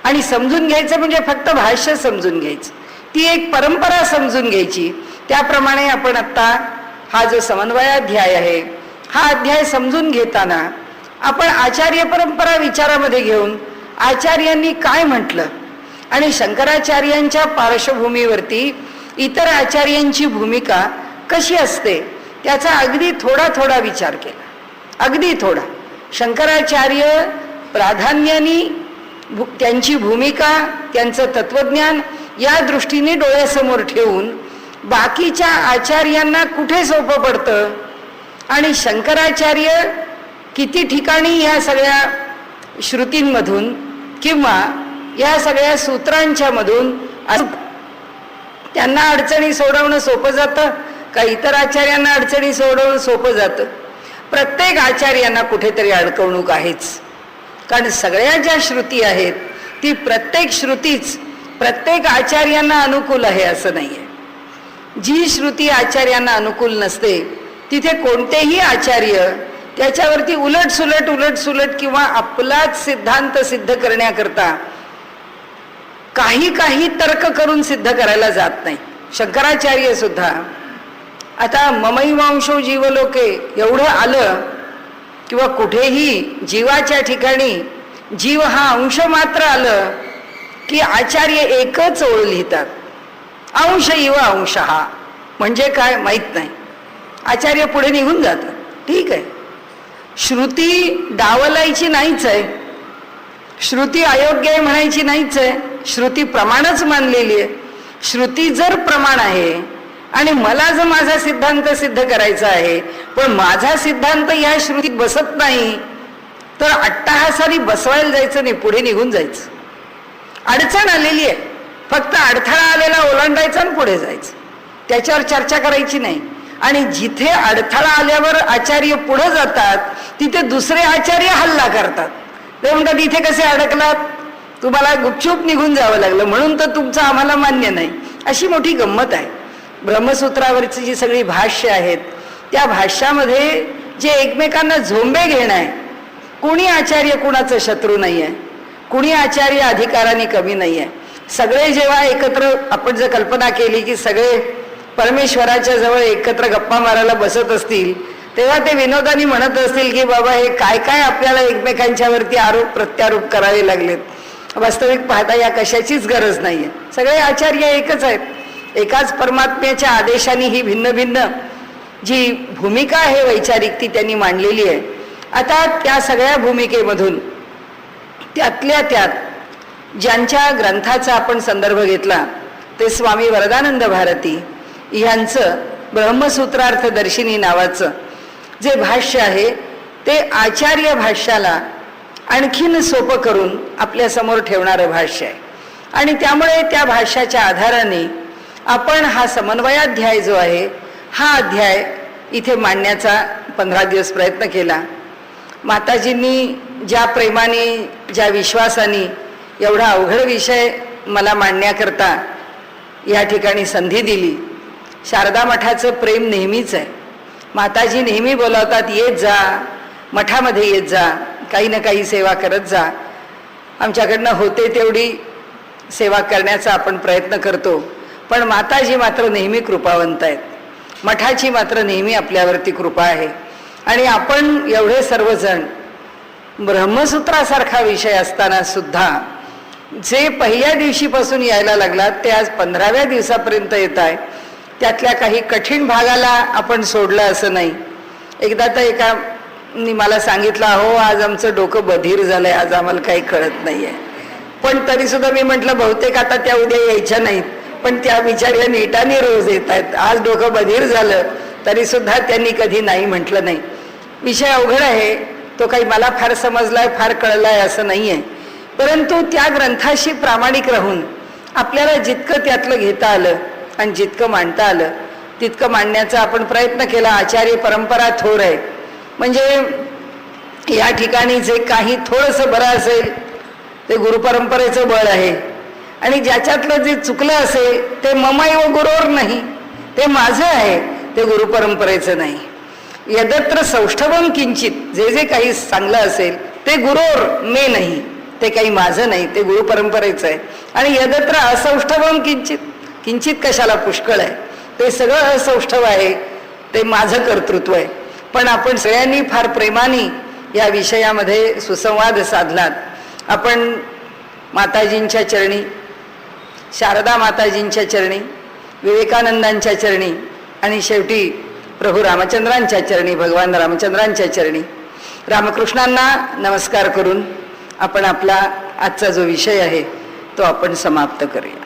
आणि समजून घ्यायचं म्हणजे फक्त भाष्य समजून घ्यायचं, ती एक परंपरा समजून घ्यायची. त्याप्रमाणे आपण आत्ता हा जो समन्वयाध्याय आहे हा अध्याय समजून घेताना आपण आचार्य परंपरा विचारामध्ये घेऊन आचार्यांनी काय म्हटलं आणि शंकराचार्यांच्या पार्श्वभूमीवरती इतर आचार्यांची भूमिका कशी असते त्याचा अगदी थोडा थोडा विचार केला. अगदी थोडा. शंकराचार्य प्राधान्याने त्यांची भूमिका, त्यांचं तत्वज्ञान या दृष्टीने डोळ्यासमोर ठेवून बाकीच्या आचार्यांना कुठे सोपं पडतं आणि शंकराचार्य किती ठिकाणी या सगळ्या श्रुतींमधून किंवा या सगळ्या सूत्रांच्या मधून त्यांना अडचणी सोडवणं सोपं जातं का इतर आचार्यांना अडचणी सोडवणं सोपं जातं. प्रत्येक आचार्यांना कुठेतरी अडकवणूक आहेच. कारण सगळ्या ज्या श्रुती आहेत ती प्रत्येक श्रुतीच प्रत्येक आचार्यांना अनुकूल आहे असं नाही आहे. जी श्रुती आचार्यांना अनुकूल नसते तिथे कोणतेही आचार्य त्याच्यावरती उलट किंवा आपलाच सिद्धांत सिद्ध करण्याकरता काही तर्क करून सिद्ध करायला जात नाही. शंकराचार्य सुद्धा आता ममैवांशो जीवलोके एवढं आलं किंवा कुठेही जीवाच्या ठिकाणी जीव हा अंश मात्र आलं की आचार्य एकच ओळ लिहितात, अंश इव अंश हा म्हणजे काय माहीत नाही. आचार्य पुढे निघून जातात. ठीक आहे, श्रुती डावलायची नाहीच आहे, श्रुती अयोग्य आहे म्हणायची नाहीच आहे, श्रुती प्रमाणच मानलेली आहे. श्रुती जर प्रमाण आहे आणि मला जर माझा सिद्धांत सिद्ध करायचा आहे पण माझा सिद्धांत या श्रुतीत बसत नाही तर अट्टाहासारी बसवायला जायचं नाही, पुढे निघून जायचं. अडचण आलेली आहे, फक्त अडथळा आलेला ओलांडायचा आणि पुढे जायचं, त्याच्यावर चर्चा करायची नाही. आणि जिथे अडथळा आल्यावर आचार्य पुढे जातात तिथे दुसरे आचार्य हल्ला करतात. ते म्हणतात इथे कसे अडकलात, तुम्हाला गुपचूप निघून जावं लागलं म्हणून तर तुमचं आम्हाला मान्य नाही. अशी मोठी गंमत आहे. ब्रह्मसूत्रावरची जी सगळी भाष्य आहेत त्या भाष्यामध्ये जे एकमेकांना झोंबे घेणं आहे, कुणी आचार्य कुणाचं शत्रू नाही आहे, कुणी आचार्य अधिकाराने कमी नाही आहे. सगळे जेव्हा एकत्र आपण जर कल्पना केली की सगळे परमेश्वराच्या जवळ एकत्र गप्पा मारायला बसत असतील तेव्हा ते विनोदानी म्हणत असतील की बाबा हे काय काय आपल्याला एकमेकांच्यावरती आरोप प्रत्यारोप करावे लागलेत. वास्तविक पाहता या कशाचीच गरज नाहीये. सगळे आचार्य एकच आहेत. एकाच परमात्म्याच्या आदेशाने ही भिन्न भिन्न जी भूमिका आहे वैचारिक ती त्यांनी मांडलेली आहे. आता त्या सगळ्या भूमिकेमधून त्यातल्या त्यात ज्यांच्या ग्रंथाचा आपण संदर्भ घेतला ते स्वामी वरदानंद भारती यांचं ब्रह्मसूत्रार्थदर्शिनी नावाचं जे भाष्य आहे ते आचार्य भाष्याला आणखीन सोपं करून आपल्या समोर ठेवणारं भाष्य आहे. आणि त्यामुळे त्या भाष्याच्या आधाराने आपण हा समन्वयाध्याय जो आहे हा अध्याय इथे मांडण्याचा 15 दिवस प्रयत्न केला. माताजींनी ज्या प्रेमाने ज्या विश्वासाने एवढा अवघड विषय मला मांडण्याकरता या ठिकाणी संधी दिली. शारदा मठाचं प्रेम नेहमीच आहे. माताजी नेहमी बोलावतात येत जा, मठामध्ये येत जा, काही ना काही सेवा करत जा. आमच्याकडनं होते तेवढी सेवा करण्याचा आपण प्रयत्न करतो. पण माताजी मात्र नेहमी कृपावंत आहेत. मठाची मात्र नेहमी आपल्यावरती कृपा आहे. आणि आपण एवढे सर्वजण ब्रह्मसूत्रासारखा विषय असताना सुद्धा जे पहिल्या दिवशीपासून यायला लागलात ते आज 15व्या दिवसापर्यंत येत आहे. त्यातल्या काही कठीण भागाला आपण सोडलं असं नाही. एकदा तर एका मला सांगितलं, हो आज आमचं डोकं बधीर झालंय, आज आम्हाला काही कळत नाहीये. पण तरी सुद्धा मी म्हटलं बहुतेक आता त्या उद्या यायच्या नाहीत, पण त्या बिचाऱ्या नेटाने रोज येत आहेत. आज डोकं बधीर झालं तरी सुद्धा त्यांनी कधी नाही म्हटलं नाही. विषय अवघड आहे, तो काही मला फार समजलाय, फार कळलाय असं नाहीये. परंतु त्या ग्रंथाशी प्रामाणिक राहून आपल्याला जितकं त्यातलं घेता आलं आणि जितकं मांडता आलं तितकं मांडण्याचा आपण प्रयत्न केला. आचार्य परंपरा थोर आहे, म्हणजे या ठिकाणी जे काही थोडंसं बरं असेल ते गुरुपरंपरेचं बळ आहे, आणि ज्याच्यातलं जे चुकलं असेल ते ममैव गुरोर नाही, ते माझं आहे, ते गुरुपरंपरेचं नाही. यदत्र सौष्ठवम किंचित, जे जे काही चांगलं असेल ते गुरोर मे नाही, ते काही माझं नाही, ते गुरुपरंपरेचं आहे. आणि यदत्र असौष्ठवम किंचित, किंचित कशाला, पुष्कळ आहे, ते सगळं असौष्ठव आहे, ते माझं कर्तृत्व आहे. पण आपण सगळ्यांनी फार प्रेमाने या विषयामध्ये सुसंवाद साधलात. आपण माताजींच्या चरणी, शारदा माताजींच्या चरणी, विवेकानंदांच्या चरणी आणि शेवटी प्रभू रामचंद्रांच्या चरणी, भगवान रामचंद्रांच्या चरणी रामकृष्णांना नमस्कार करून आपण आपला आजचा जो विषय आहे तो आपण समाप्त करूया.